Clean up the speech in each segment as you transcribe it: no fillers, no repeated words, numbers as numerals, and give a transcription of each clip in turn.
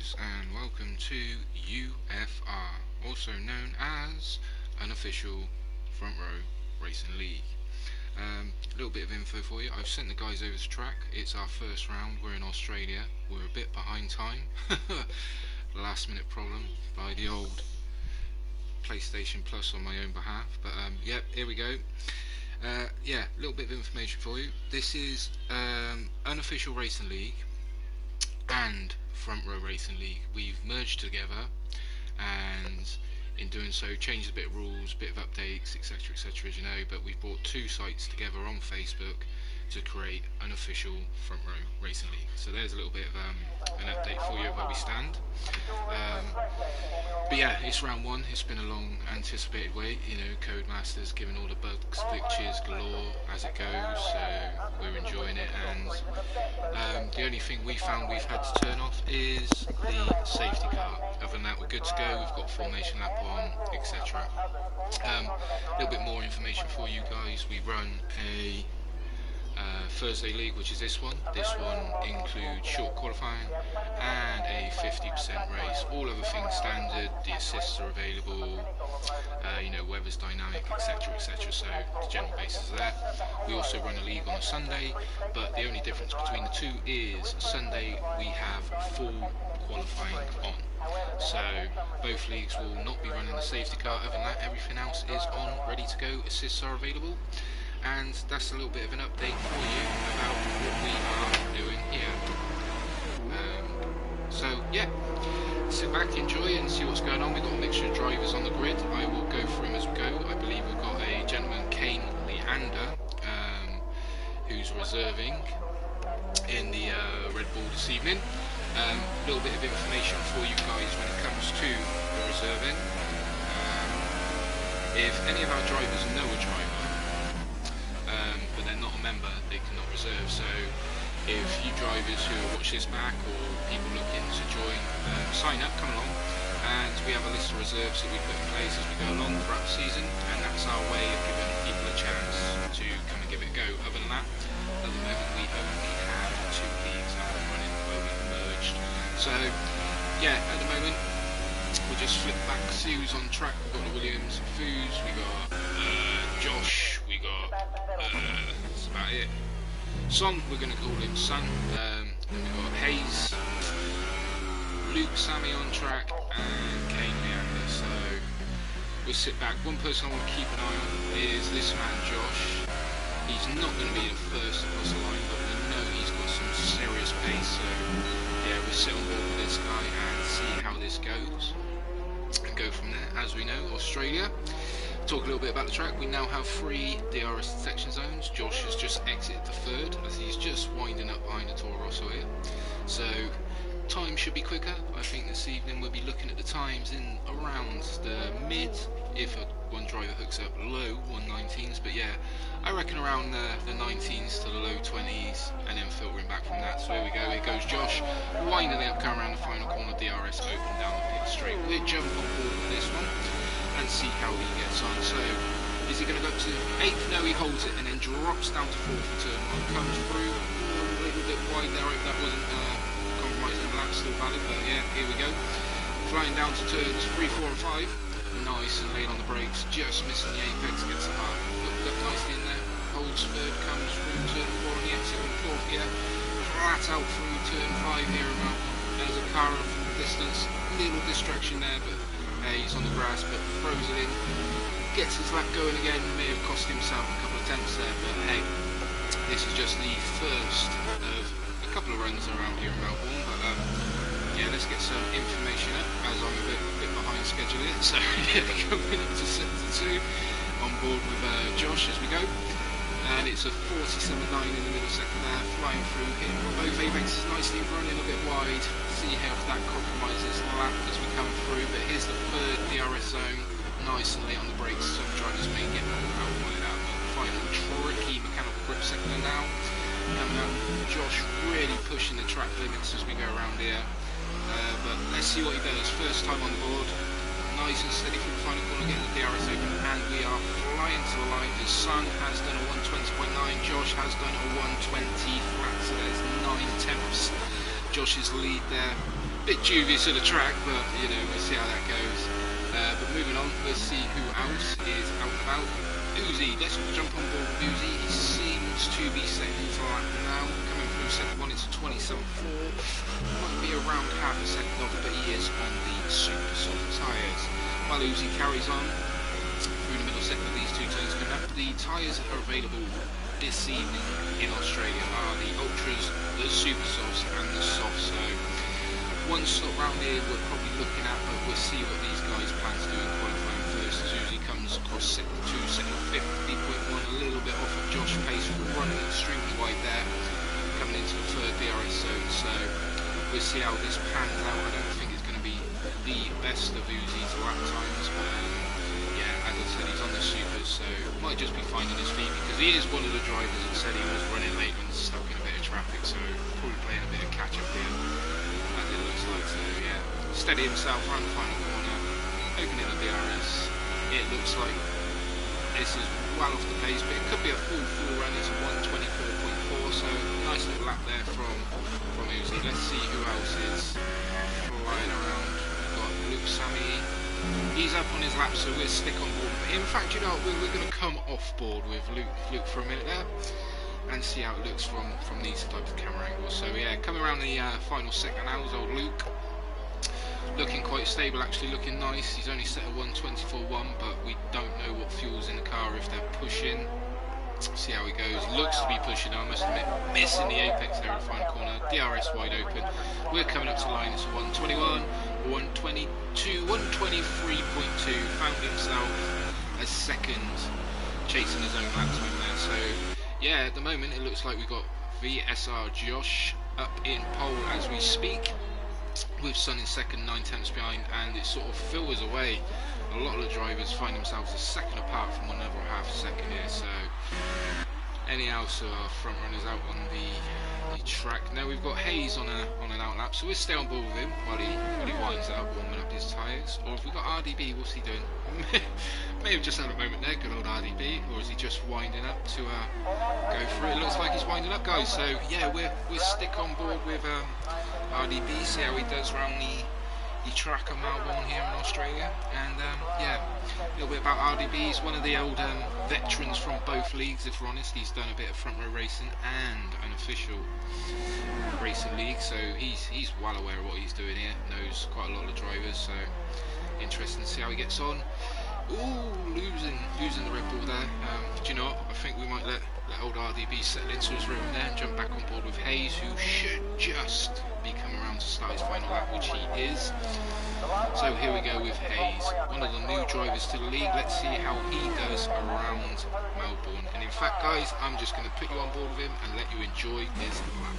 guys, and welcome to UFR, also known as Unofficial Front Row Racing League. A little bit of info for you. I've sent the guys over the track. It's our first round. We're in Australia. We're a bit behind time. Last minute problem by the old PlayStation Plus on my own behalf. But yep, here we go. Yeah, a little bit of information for you. This is Unofficial Racing League and Front Row Racing League. We've merged together, and in doing so changed a bit of rules, bit of updates, etc, as you know, but we've brought two sites together on Facebook to create Unofficial Front Row Racing League. So there's a little bit of an update for you of where we stand. But yeah, it's round one. It's been a long anticipated wait, you know, Codemasters giving all the bugs, glitches galore as it goes, so we're enjoying it. And the only thing we found we've had to turn off is the safety car. Other than that, we're good to go. We've got formation lap on, etc. A little bit more information for you guys. We run a Thursday league, which is this one. This one includes short qualifying and a 50% race. All other things standard. The assists are available. You know, weather's dynamic, etc, so the general basis is there. We also run a league on a Sunday, but the only difference between the two is Sunday we have full qualifying on. So both leagues will not be running the safety car. Other than that, everything else is on, ready to go. Assists are available. And that's a little bit of an update for you about what we are doing here. So yeah, sit back, enjoy and see what's going on. We've got a mixture of drivers on the grid. I will go through them as we go. I believe we've got a gentleman, Kane Leander, who's reserving in the Red Bull this evening. A little bit of information for you guys when it comes to the reserving. If any of our drivers know a driver, but they're not a member, they cannot reserve. So if you drivers who watch this back or people looking to join, sign up, come along, and we have a list of reserves that we put in place as we go along throughout the season, and that's our way of giving people a chance to come and give it a go. Other than that, at the moment we only have two leagues up and running where we've merged. So yeah, at the moment we'll just flip back, see who's on track. We've got the Williams and Foos, we got Josh, we got that's about it. Son, we're going to call him Son. Then we've got Hayes, Luke, Sammy on track, and Kane Leander. So we'll sit back. One person I want to keep an eye on is this man Josh. He's not going to be the first across the line, but we know he's got some serious pace. So yeah, we'll sit on board with this guy and see how this goes, and go from there. As we know, Australia. Talk a little bit about the track. We now have 3 DRS detection zones. Josh has just exited the 3rd as he's just winding up behind the Toro Rosso here. So time should be quicker. I think this evening we'll be looking at the times in around the mid, if one driver hooks up, low 119s, but yeah, I reckon around the 19s to the low 20s, and then filtering back from that. So here we go, here goes Josh, winding up, coming around the final corner, DRS open down the pit straight. We'll jump on board with this one and see how he gets on. So is he going to go to 8th? No, he holds it and then drops down to 4th for turn 1, comes through a little bit wide there. I hope that wasn't compromising the lap, still valid, but yeah, here we go. Flying down to turns 3, 4 and 5, nice and late on the brakes, just missing the apex, gets the mark, hooked up nicely in there, holds 3rd, comes through turn 4 on the exit on 4th gear, flat out through turn 5 here and now. There's a car from the distance, little distraction there, but he's on the grass, but throws it in, gets his lap going again. May have cost himself a couple of tenths there, but hey, this is just the first of a couple of runs around here in Melbourne. But yeah, let's get some information up, as I'm a bit behind schedule here. So yeah, coming into sector 2, on board with Josh as we go. And it's a 47.9 in the middle sector there, flying through, hitting both apexes nicely, running a bit wide. See how that compromises the lap as we come through. But here's the 3rd DRS zone, nice and late on the brakes. Some drivers may get outwide out. But final tricky mechanical grip sector now. Coming up, Josh really pushing the track limits as we go around here. But let's see what he does. First time on the board. Nice and steady through the final corner, getting the DRS open, and we are flying to the line. His son has done a 120.9, Josh has done a 120 flat, so there's 9 tenths. Josh's lead there bit dubious of the track, but you know, we'll see how that goes. But moving on, let's see who else is out and about. Uzi, let's jump on board with Uzi. He seems to be setting his lap now. Coming through second one, it's a 27.4. Might be around half a second off, but he is on the super soft tyres. While Uzi carries on through the middle sector of these two turns coming up, the tyres that are available this evening in Australia are the Ultras, the super softs, and the softs. So one slot round here we're probably looking at, but we'll see what these guys plan to do in qualifying first. As Uzi comes across sector 2, sector 50.1, a little bit off of Josh pace, running extremely wide there, coming into the third DRS zone. So we'll see how this pans out. I don't think it's going to be the best of Uzi's lap times, but yeah, as I said, he's on the supers, so might just be finding his feet, because he is one of the drivers that said he was running late and stuck in a bit of traffic, so probably playing a bit of catch up here, as it looks like. So yeah, steady himself around the final corner, opening the DRS. It looks like this is well off the pace, but it could be a full run. It's a 124.4, so nice little lap there from Uzi. Let's see who else is flying around. We've got Luke Sammy. He's up on his lap, so we'll stick on board. In fact, you know, we're going to come off board with Luke for a minute there and see how it looks from these types of camera angles. So yeah, coming around the final sector now is old Luke. Looking quite stable, actually looking nice. He's only set a 124.1, but we don't know what fuel's in the car, if they're pushing. See how he goes. Looks to be pushing, I must admit, missing the apex there in the final corner. DRS wide open. We're coming up to line. It's a 121, 122, 123.2. Found himself a second, chasing his own lap time there. So yeah, at the moment it looks like we've got VSR Josh up in pole as we speak, with Sun in second, 9/10 behind, and it sort of filters away. A lot of the drivers find themselves a second apart from one another, half a second here. So anyhow, so our front runners out on the track. Now we've got Hayes on an outlap, so we'll stay on board with him while he winds up, warming up his tyres. Or if we've got RDB, what's he doing? May have just had a moment there, good old RDB, or is he just winding up to go through it? Looks like he's winding up, guys. So yeah, we'll stick on board with RDB, see how he does around the track of Melbourne here in Australia. And yeah, a little bit about RDB. He's one of the old veterans from both leagues, if we're honest. He's done a bit of front row racing and an official racing league, so he's well aware of what he's doing here, knows quite a lot of the drivers, so interesting to see how he gets on. Ooh, losing the Red Bull there. Do you know what? I think we might let old RDB settle into his rhythm there and jump back on board with Hayes, who should just be coming around to start his final lap, which he is. So here we go with Hayes, one of the new drivers to the league. Let's see how he does around Melbourne. And in fact, guys, I'm just going to put you on board with him and let you enjoy his lap.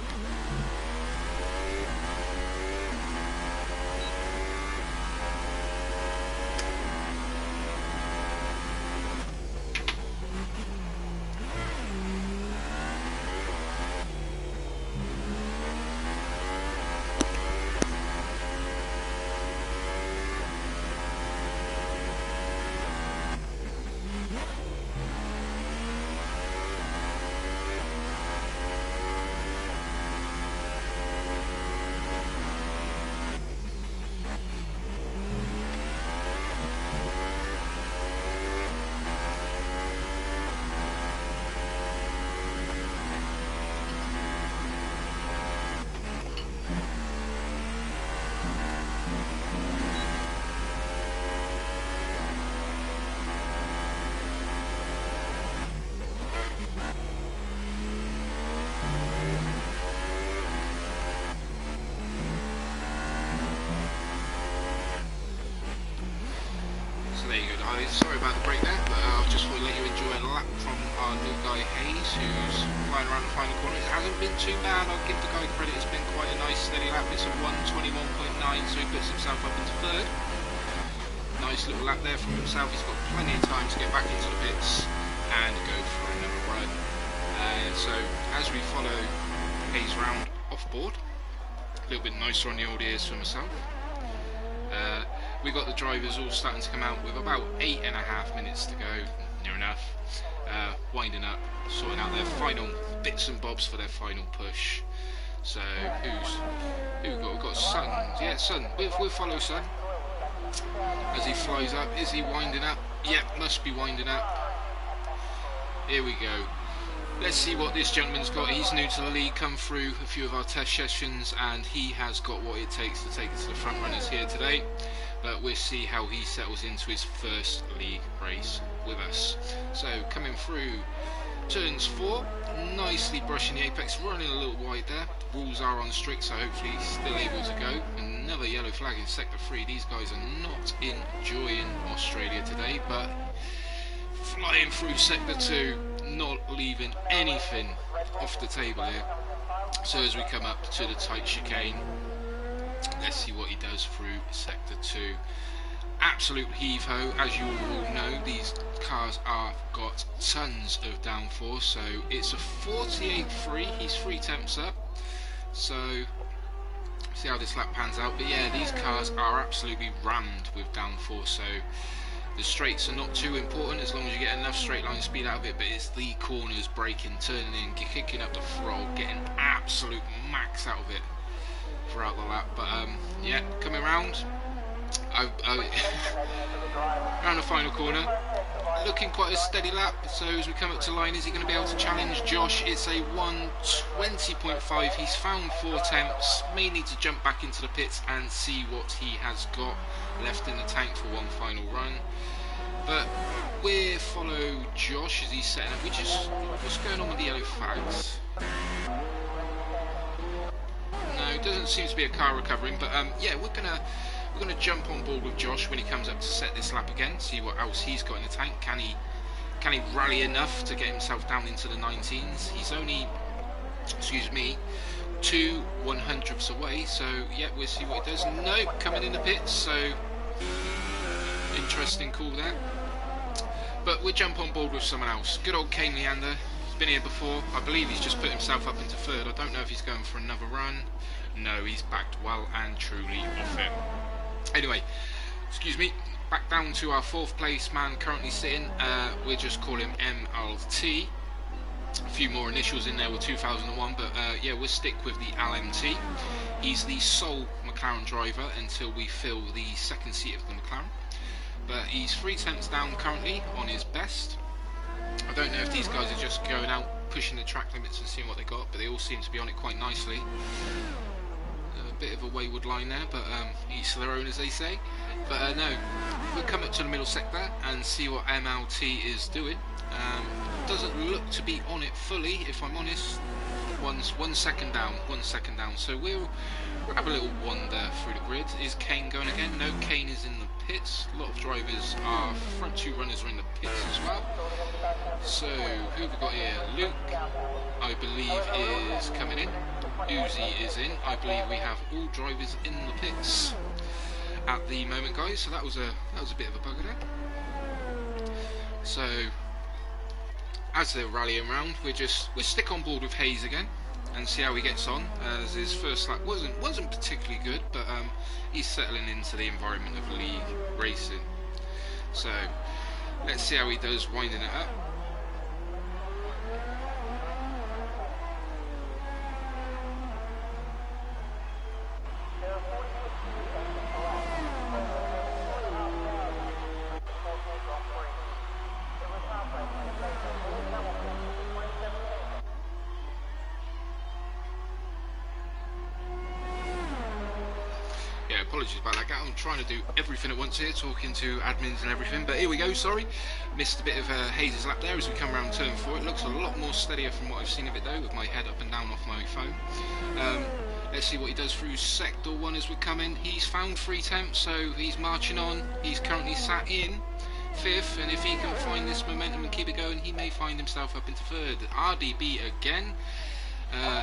Sorry about the break there, but I just want to let you enjoy a lap from our new guy Hayes, who's flying around the final corner. It hasn't been too bad, I'll give the guy credit, it's been quite a nice steady lap. It's a 121.9, so he puts himself up into third. Nice little lap there from himself. He's got plenty of time to get back into the pits and go for another run. So as we follow Hayes round off board, a little bit nicer on the old ears for myself. We've got the drivers all starting to come out with about 8.5 minutes to go, near enough, winding up, sorting out their final bits and bobs for their final push. So who we got? We've got Sun. Yeah, Sun. We'll follow Sun as he flies up. Is he winding up? Yep, must be winding up. Here we go. Let's see what this gentleman's got. He's new to the league, come through a few of our test sessions, and he has got what it takes to take us to the front runners here today. But we'll see how he settles into his first league race with us. So coming through turns 4, nicely brushing the apex, running a little wide there. Rules are on strict, so hopefully he's still able to go. Another yellow flag in sector 3. These guys are not enjoying Australia today, but flying through sector 2, not leaving anything off the table here. So as we come up to the tight chicane, let's see what he does through sector 2. Absolute heave-ho. As you all know, these cars are got tons of downforce, so it's a 48.3. he's 3 temps up, so see how this lap pans out. But yeah, these cars are absolutely rammed with downforce, so the straights are not too important as long as you get enough straight line speed out of it, but it's the corners, braking, turning in, kicking up the throttle, getting absolute max out of it throughout the lap. But yeah, coming around around the final corner, looking quite a steady lap. So as we come up to line, is he going to be able to challenge Josh? It's a 1:20.5. he's found 4 temps, may need to jump back into the pits and see what he has got left in the tank for one final run. But we'll follow Josh as he's setting up. What's going on with the yellow flags? No, doesn't seem to be a car recovering, but yeah, we're gonna jump on board with Josh when he comes up to set this lap again, see what else he's got in the tank. Can he rally enough to get himself down into the 19s? He's only, excuse me, 2 100ths away, so yeah, we'll see what he does. Nope, coming in the pits, so interesting call there. But we'll jump on board with someone else. Good old Kane Leander. He's been here before. I believe he's just put himself up into 3rd. I don't know if he's going for another run. No, he's backed well and truly off it. Anyway, excuse me, back down to our 4th place man currently sitting. We'll just call him MLT. A few more initials in there with 2001, but yeah, we'll stick with the LMT. He's the sole McLaren driver until we fill the 2nd seat of the McLaren. But he's 3 temps down currently on his best. I don't know if these guys are just going out pushing the track limits and seeing what they got, but they all seem to be on it quite nicely. A bit of a wayward line there, but each to their own, as they say. But no, we'll come up to the middle sector and see what MLT is doing. Doesn't look to be on it fully, if I'm honest. One second down. So we'll have a little wander through the grid. Is Kane going again? No, Kane is in the pits. A lot of drivers are, front 2 runners are in the pits as well. So who have we got here? Luke, I believe, is coming in. Uzi is in. I believe we have all drivers in the pits at the moment, guys. So that was a bit of a bugger there. So as they're rallying around, we'll stick on board with Hayes again and see how he gets on. As his first lap wasn't particularly good, but he's settling into the environment of league racing. So let's see how he does winding it up. Apologies about that, I'm trying to do everything at once here, talking to admins and everything, but here we go, sorry. Missed a bit of Hayes' lap there as we come around turn 4. It looks a lot more steadier from what I've seen of it though, with my head up and down off my phone. Let's see what he does through sector 1 as we come in. He's found 3 temps, so he's marching on. He's currently sat in 5th, and if he can find this momentum and keep it going, he may find himself up into 3rd. RDB again.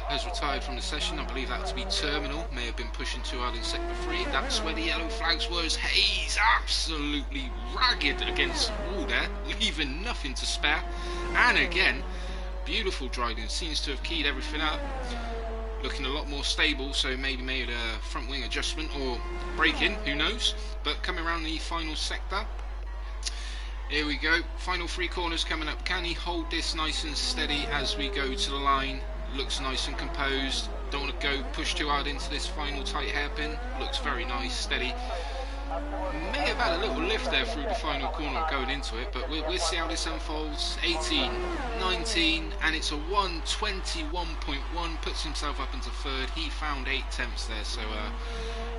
Has retired from the session. I believe that to be terminal. May have been pushing too hard in sector 3. That's where the yellow flags were. Hayes absolutely ragged against the wall there, leaving nothing to spare. And again, beautiful driving. Seems to have keyed everything up. Looking a lot more stable, so maybe made a front wing adjustment or braking, who knows. But coming around the final sector, here we go. Final 3 corners coming up. Can he hold this nice and steady as we go to the line? Looks nice and composed. Don't want to go push too hard into this final tight hairpin. Looks very nice, steady. May have had a little lift there through the final corner going into it, but we'll see how this unfolds. 18, 19, and it's a 1:21.1, puts himself up into third. He found 8 attempts there, so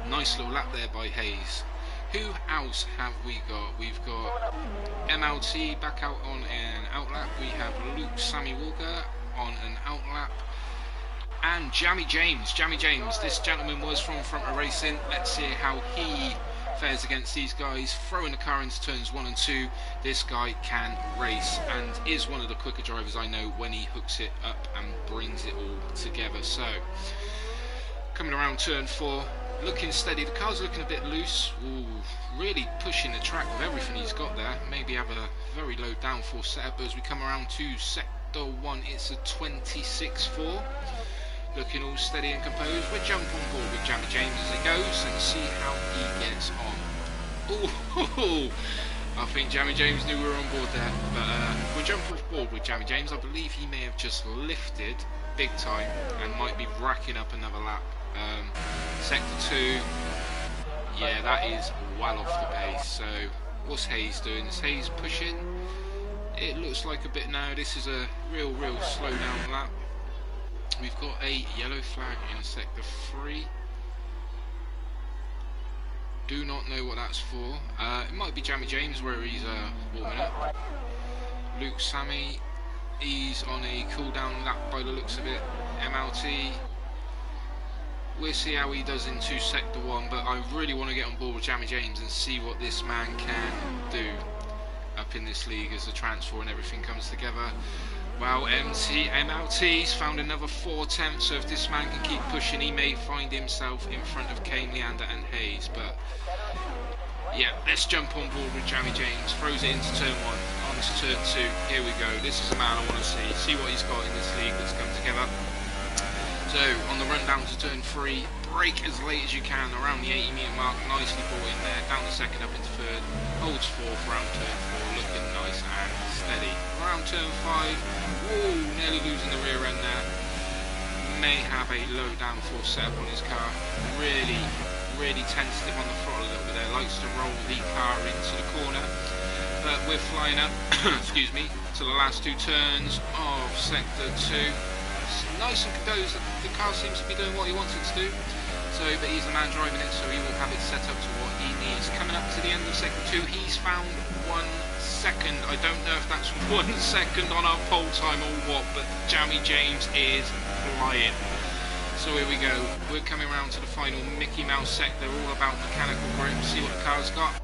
nice little lap there by Hayes. Who else have we got? We've got MLT back out on an outlap. We have Luke Sammy Walker on an outlap. And Jammy James. Jammy James, this gentleman was from Front Row Racing. Let's see how he fares against these guys. Throwing the car into turns 1 and 2. This guy can race and is one of the quicker drivers I know when he hooks it up and brings it all together. So, coming around turn 4. Looking steady, the car's looking a bit loose. Ooh, really pushing the track with everything he's got there. Maybe have a very low downforce setup, but as we come around to sector 1, it's a 26.4. Looking all steady and composed. We'll jump on board with Jammy James as he goes and see how he gets on. Ooh, I think Jammy James knew we were on board there, but we'll jump on board with Jammy James. I believe he may have just lifted big time and might be racking up another lap. Sector 2, yeah, that is well off the pace. So what's Hayes doing? Is Hayes pushing? It looks like a bit now. This is a real slow down lap. We've got a yellow flag in sector 3. Do not know what that's for. It might be Jammy James where he's warming up. Luke Sammy, he's on a cool down lap by the looks of it. MLT, we'll see how he does into sector 1, but I really want to get on board with Jammy James and see what this man can do up in this league as the transfer and everything comes together. Well, MLT's found another 4 attempts, so if this man can keep pushing, he may find himself in front of Kane, Leander and Hayes. But yeah, let's jump on board with Jammy James. Throws it into turn 1, on to turn 2. Here we go. This is a man I want to see what he's got in this league that's come together. So, on the run down to turn 3, brake as late as you can around the 80 metre mark, nicely brought in there, down the second, up into third, holds 4th around turn 4, looking nice and steady. Around turn 5, whoa, nearly losing the rear end there, may have a low downforce setup on his car, really tentative on the throttle a little bit there, likes to roll the car into the corner, but we're flying up, excuse me, to the last 2 turns of sector 2. Nice and composed, the car seems to be doing what he wants it to do, so, but he's the man driving it, so he will have it set up to what he needs. Coming up to the end of sector 2, he's found 1 second. I don't know if that's 1 second on our pole time or what, but Jammy James is flying. So here we go, we're coming around to the final Mickey Mouse sector, all about mechanical grip, see what the car's got.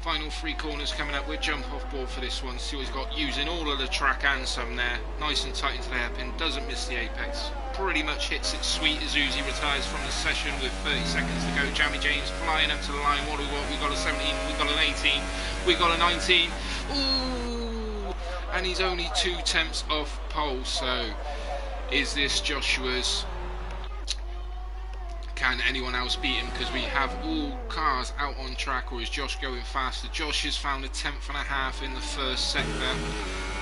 Final 3 corners coming up, we'll jump off board for this one, see what he's got, using all of the track and some there, nice and tight into the hairpin, doesn't miss the apex, pretty much hits it sweet as Uzi retires from the session with 30 seconds to go. Jammy James flying up to the line, what do we got? We got a 17, we got an 18, we got a 19, ooh, and he's only 2 tenths off pole, so is this Joshua's? Can anyone else beat him? Because we have all cars out on track, or is Josh going faster? Josh has found a 10.5 in the first sector.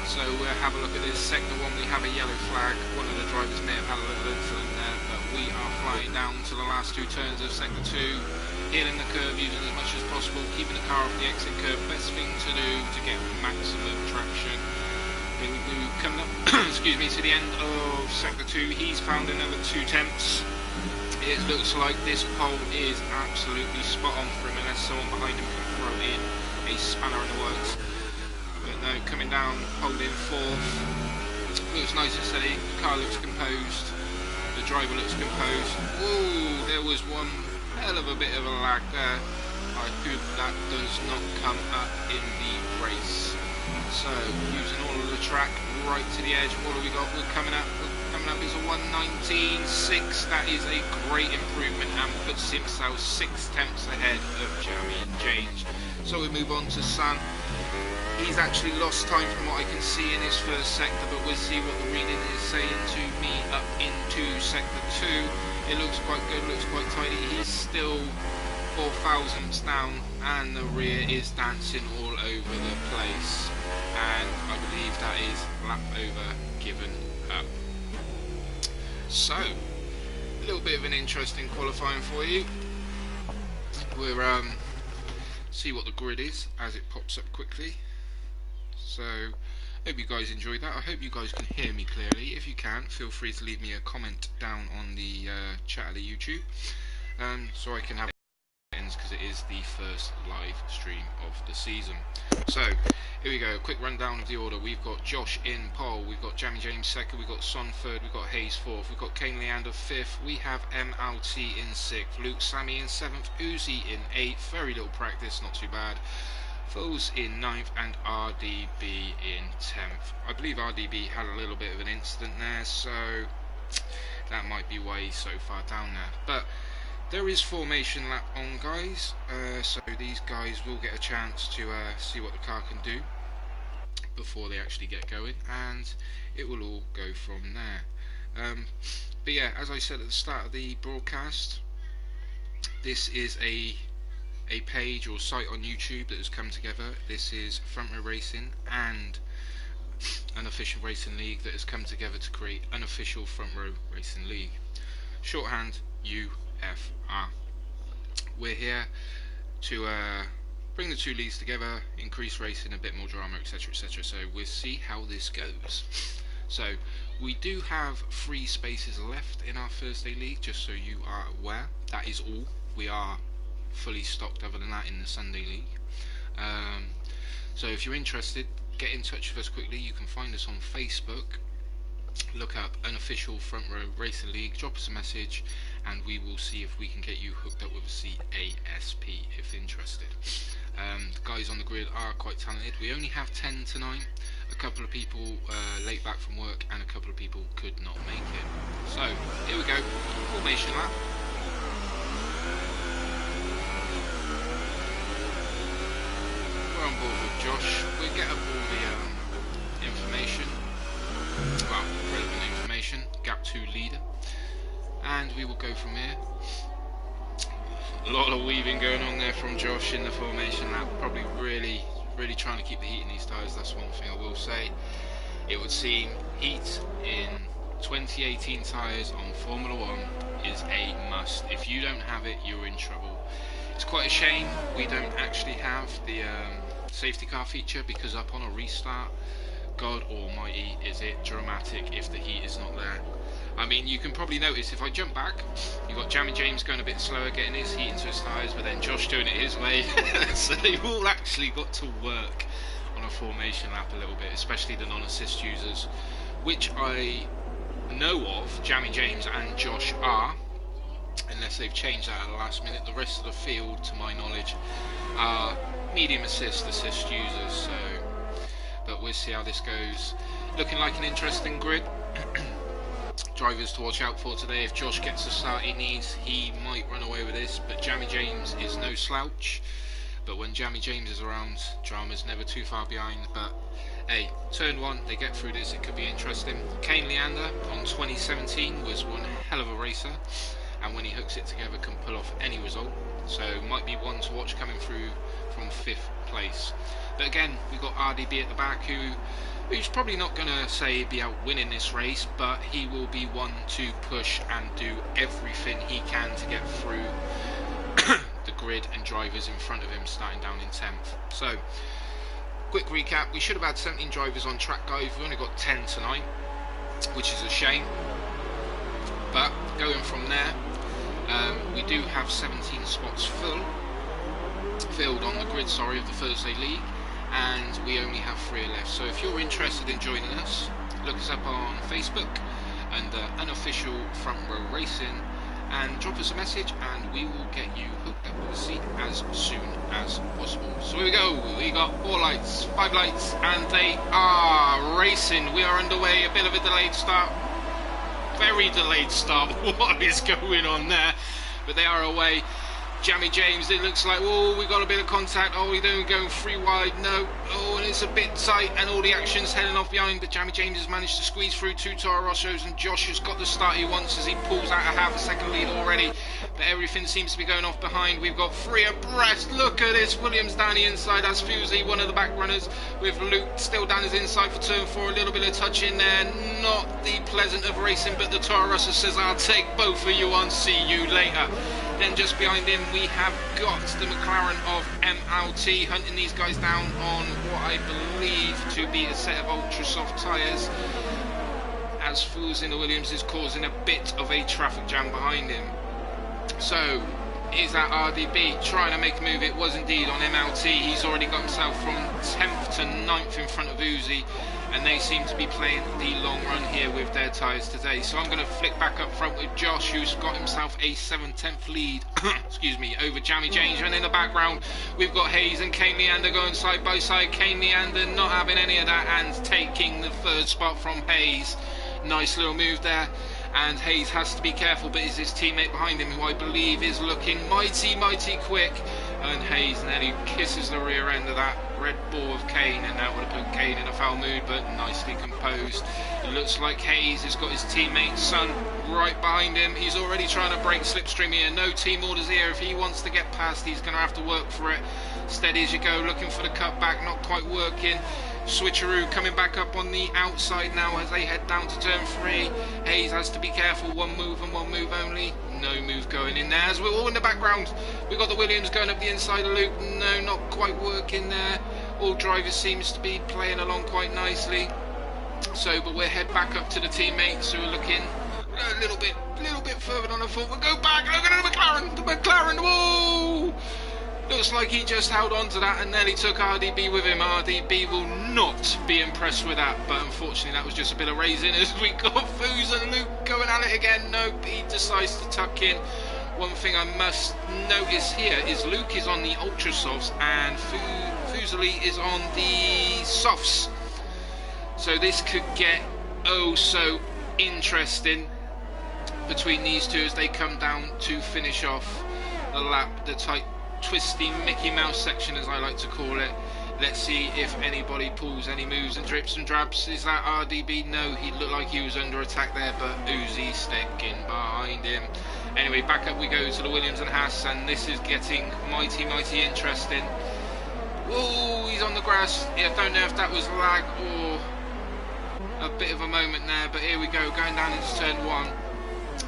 So we'll have a look at this. Sector 1, we have a yellow flag. One of the drivers may have had a little incident there, but we are flying down to the last 2 turns of sector 2. Healing the curve, using as much as possible, keeping the car off the exit curve. Best thing to do to get maximum traction. Then we do coming up, excuse me, to the end of sector 2. He's found another 2 tenths. It looks like this pole is absolutely spot on for him, unless someone behind him can throw in a spanner in the works. But no, coming down, holding 4th. Looks nice and steady. The car looks composed. The driver looks composed. Ooh, there was one hell of a bit of a lag there. I hope that does not come up in the race. So, using all of the track right to the edge. What have we got? We're coming up. Coming up is a 1:19.6. That is a great improvement and puts himself 6 tenths ahead of Jammy James. So we move on to San. He's actually lost time from what I can see in his first sector, but we'll see what the reading is saying to me up into sector 2. It looks quite good, looks quite tidy. He's still 4 thousandths down and the rear is dancing all over the place. And I believe that is lap over given up. So, a little bit of an interesting qualifying for you. We'll see what the grid is as it pops up quickly. So hope you guys enjoyed that. I hope you guys can hear me clearly. If you can, feel free to leave me a comment down on the chat of the YouTube, so I can have because it is the first live stream of the season. So here we go, quick rundown of the order. We've got Josh in pole, we've got Jamie James second, we've got Son third, we've got Hayes fourth, we've got Kane Leander fifth, we have MLT in sixth, Luke Sammy in seventh, Uzi in eighth, very little practice, not too bad, Foles in ninth, and RDB in 10th. I believe RDB had a little bit of an incident there, so that might be why he's so far down there. But there is formation lap on, guys, so these guys will get a chance to see what the car can do before they actually get going, and it will all go from there. But yeah, as I said at the start of the broadcast, this is a page or site on YouTube that has come together. This is Front Row Racing and Unofficial Racing League that has come together to create Unofficial Front Row Racing League, shorthand UFR. We're here to bring the two leagues together, increase racing, a bit more drama, etc, etc. So we'll see how this goes. So we do have 3 spaces left in our Thursday league, just so you are aware. That is all. We are fully stocked other than that in the Sunday league. So if you're interested, get in touch with us quickly. You can find us on Facebook, look up Unofficial Front Row Racing League, drop us a message, and we will see if we can get you hooked up with a CASP if interested. The guys on the grid are quite talented. We only have 10 tonight. A couple of people late back from work, and a couple of people could not make it. So here we go, formation lap. We're on board with Josh. We'll get up all the information, well, relevant information, gap 2 leader, and we will go from here. A lot of weaving going on there from Josh in the formation lap, probably really trying to keep the heat in these tyres. That's one thing I will say. It would seem heat in 2018 tyres on Formula 1 is a must. If you don't have it, you're in trouble. It's quite a shame we don't actually have the safety car feature, because up on a restart, God almighty, is it dramatic if the heat is not there. I mean, you can probably notice if I jump back, you've got Jamie James going a bit slower, getting his heat into his tyres, but then Josh doing it his way. So they've all actually got to work on a formation lap a little bit, especially the non-assist users, which I know of Jamie James and Josh are, unless they've changed that at the last minute. The rest of the field, to my knowledge, are medium assist users. So, but we'll see how this goes. Looking like an interesting grid. Drivers to watch out for today. If Josh gets the start he needs, he might run away with this, but Jamie James is no slouch. But when Jamie James is around, drama's never too far behind. But hey, turn 1, they get through this, it could be interesting. Kane Leander on 2017 was one hell of a racer, and when he hooks it together can pull off any result. So might be one to watch coming through from 5th place. But again, we've got RDB at the back, who's probably not going to say he'd be out winning this race, but he will be one to push and do everything he can to get through the grid and drivers in front of him, starting down in 10th. So, quick recap, we should have had 17 drivers on track, guys. We've only got 10 tonight, which is a shame. But going from there, we do have 17 spots filled on the grid, of the Thursday League, and we only have 3 left. So if you're interested in joining us, look us up on Facebook under Unofficial Front Row Racing and drop us a message, and we will get you hooked up with a seat as soon as possible. So here we go, we got 4 lights, 5 lights, and they are racing. We are underway, a bit of a delayed start, very delayed start. What is going on there? But they are away. Jammy James, it looks like, oh, we got a bit of contact. Oh, we're going free wide. No. Oh, and it's a bit tight, and all the action's heading off behind. But Jammy James has managed to squeeze through 2 Toro Rossos, and Josh has got the start he wants as he pulls out a half a second lead already. But everything seems to be going off behind. We've got 3 abreast. Look at this. Williams down the inside. That's Fusey, one of the back runners, with Luke still down his inside for turn 4. A little bit of touch in there. Not the pleasant of racing, but the Toro Rosso says, I'll take both of you on. See you later. Then just behind him we have got the McLaren of MLT hunting these guys down on what I believe to be a set of ultra soft tyres, as Fools in the Williams is causing a bit of a traffic jam behind him. So is that RDB trying to make a move? It was indeed on MLT. He's already got himself from 10th to 9th in front of Uzi, and they seem to be playing the long run here with their tyres today. So I'm going to flick back up front with Josh, who's got himself a 7/10 lead excuse me, over Jammy James. And in the background we've got Hayes and Kane Leander going side by side. Kane Leander not having any of that and taking the 3rd spot from Hayes. Nice little move there, and Hayes has to be careful, but is his teammate behind him, who I believe is looking mighty quick, and Hayes nearly kisses the rear end of that Red Bull of Kane, and that would have put Kane in a foul mood, but nicely composed. It looks like Hayes has got his teammate Son right behind him. He's already trying to break slipstream here. No team orders here. If he wants to get past, he's going to have to work for it. Steady as you go, looking for the cutback, not quite working. Switcheroo coming back up on the outside now as they head down to turn 3. Hayes has to be careful. One move and one move only. No move going in there. As we're all in the background, we've got the Williams going up the inside of Luke. No, not quite working there. All drivers seems to be playing along quite nicely. So, but we'll head back up to the teammates who are looking a little bit further than I thought. We'll go back. Look at the McLaren. The McLaren. Whoa! Looks like he just held on to that and nearly took RDB with him. RDB will not be impressed with that, but unfortunately that was just a bit of raising as we got Foos and Luke going at it again. Nope, he decides to tuck in. One thing I must notice here is Luke is on the ultra softs and Fuseli is on the softs. So this could get oh so interesting between these two as they come down to finish off the lap, the tight twisty Mickey Mouse section, as I like to call it. Let's see if anybody pulls any moves and drips and drabs. Is that RDB? No, he looked like he was under attack there, but Uzi sticking behind him. Anyway, back up we go to the Williams and Haas, and this is getting mighty interesting. Oh, he's on the grass. Yeah, I don't know if that was lag or a bit of a moment there, but here we go, going down into turn 1.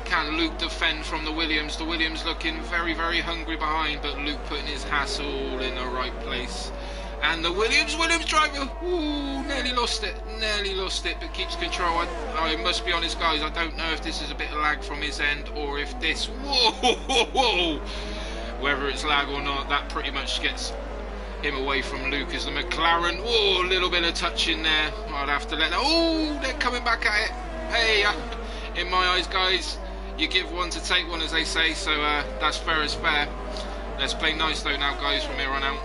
Can Luke defend from the Williams? The Williams looking very hungry behind, but Luke putting his hassle in the right place. And the Williams driver, ooh, nearly lost it, but keeps control. I must be honest, guys, I don't know if this is a bit of lag from his end or if this, whoa, whether it's lag or not, that pretty much gets him away from Luke as the McLaren. Oh, a little bit of touch in there. I'd have to let that. Oh, they're coming back at it. Hey, in my eyes, guys, you give one to take one, as they say, so that's fair as fair. Let's play nice though now, guys, from here on out.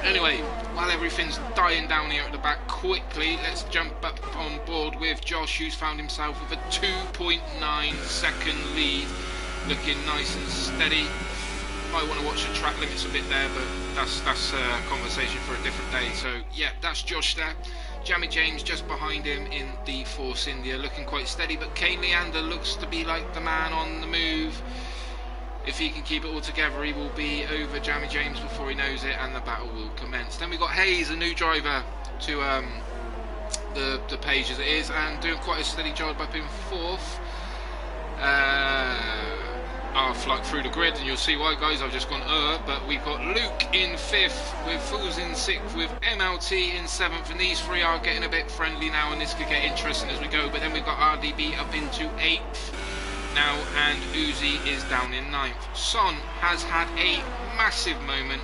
Anyway, while everything's dying down here at the back, quickly let's jump up on board with Josh, who's found himself with a 2.9 second lead, looking nice and steady. Might want to watch the track limits a bit there, but that's a conversation for a different day. So yeah, that's Josh there. Jammy James just behind him in the Force India, looking quite steady, but Kane Leander looks to be like the man on the move. If he can keep it all together, he will be over Jammy James before he knows it, and the battle will commence. Then we've got Hayes, a new driver to the page as it is, and doing quite a steady job up in 4th. I'll fly through the grid and you'll see why, guys. I've just gone but we've got Luke in 5th, with Fools in 6th, with MLT in 7th, and these 3 are getting a bit friendly now, and this could get interesting as we go. But then we've got RDB up into 8th now, and Uzi is down in 9th. Son has had a massive moment.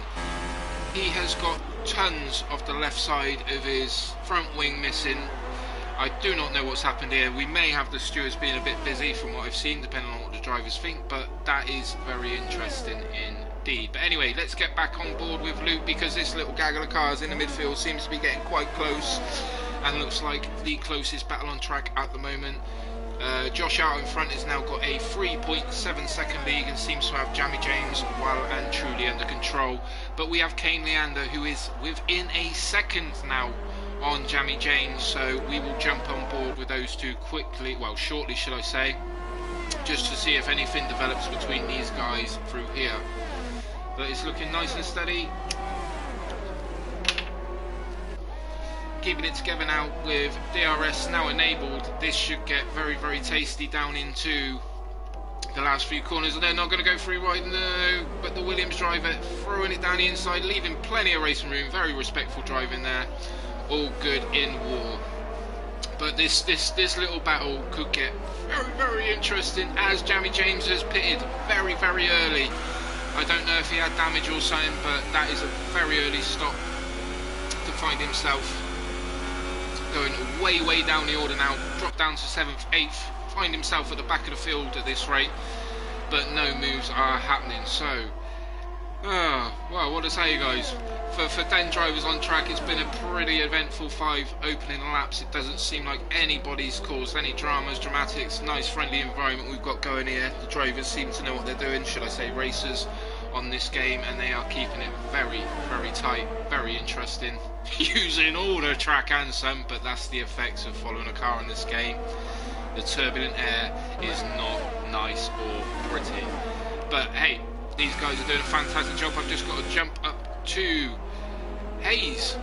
He has got tons of the left side of his front wing missing. I do not know what's happened here. We may have the stewards being a bit busy from what I've seen, depending on what the drivers think, but that is very interesting indeed. But anyway, let's get back on board with Luke, because this little gaggle of cars in the midfield seems to be getting quite close, and looks like the closest battle on track at the moment. Josh out in front has now got a 3.7 second lead and seems to have Jamie James well and truly under control. But we have Kane Leander, who is within a second now on Jamie James, so we will jump on board with those two quickly, well shortly should I say, just to see if anything develops between these guys through here. But it's looking nice and steady. Keeping it together now with DRS now enabled. This should get very, very tasty down into the last few corners. And they're not going to go through right, no. But the Williams driver throwing it down the inside, leaving plenty of racing room. Very respectful driving there. All good in war. But this little battle could get very, very interesting as Jamie James has pitted very, very early. I don't know if he had damage or something, but that is a very early stop to find himself going way, way down the order now. Drop down to 7th, 8th, find himself at the back of the field at this rate, but no moves are happening. So, well, what to say, guys? For 10 drivers on track, it's been a pretty eventful 5 opening laps. It doesn't seem like anybody's caused any dramas, dramatics. Nice friendly environment we've got going here. The drivers seem to know what they're doing, should I say racers, on this game, and they are keeping it very, very tight, very interesting. Using all the track and some, but that's the effects of following a car in this game. The turbulent air is not nice or pretty. But hey, these guys are doing a fantastic job. I've just got to jump up to Hayes.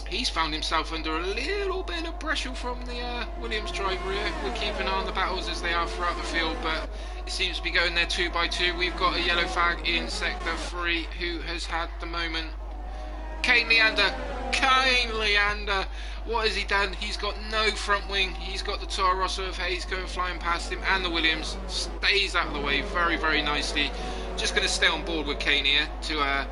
He's found himself under a little bit of pressure from the Williams driver here. We're keeping an eye on the battles as they are throughout the field, but it seems to be going there 2 by 2. We've got a yellow flag in sector 3 who has had the moment. Kane Leander, what has he done? He's got no front wing. He's got the Toro Rosso of Hayes going flying past him, and the Williams stays out of the way very, very nicely. Just going to stay on board with Kane here to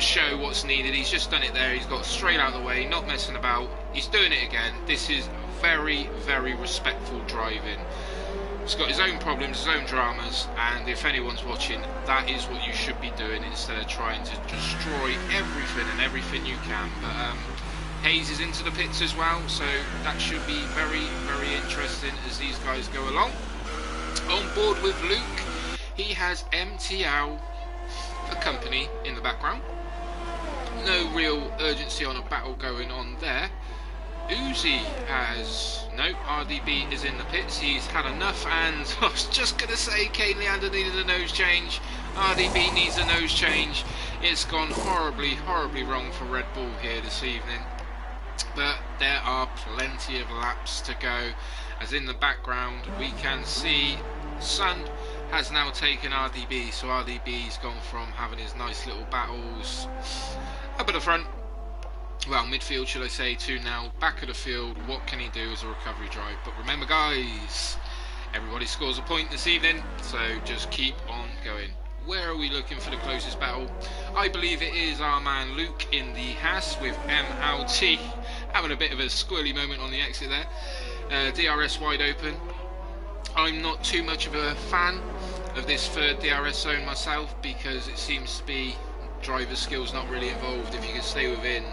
show what's needed. He's just done it there. He's got straight out of the way, not messing about. He's doing it again. This is very, very respectful driving. He's got his own problems, his own dramas, and if anyone's watching, that is what you should be doing instead of trying to destroy everything and everything you can. But Hayes is into the pits as well, so that should be very, very interesting as these guys go along. On board with Luke, he has MTL for company in the background. No real urgency on a battle going on there. Uzi has no, RDB is in the pits, he's had enough, and I was just going to say Kane Leander needed a nose change, RDB needs a nose change. It's gone horribly, horribly wrong for Red Bull here this evening, but there are plenty of laps to go, as in the background we can see Sun has now taken RDB, so RDB's gone from having his nice little battles up at the front, well, midfield should I say, to now back of the field. What can he do as a recovery drive? But remember guys, everybody scores a point this evening, so just keep on going. Where are we looking for the closest battle? I believe it is our man Luke in the Haas with MLT having a bit of a squirrely moment on the exit there. DRS wide open. I'm not too much of a fan of this third DRS zone myself, because it seems to be driver skills not really involved. If you can stay within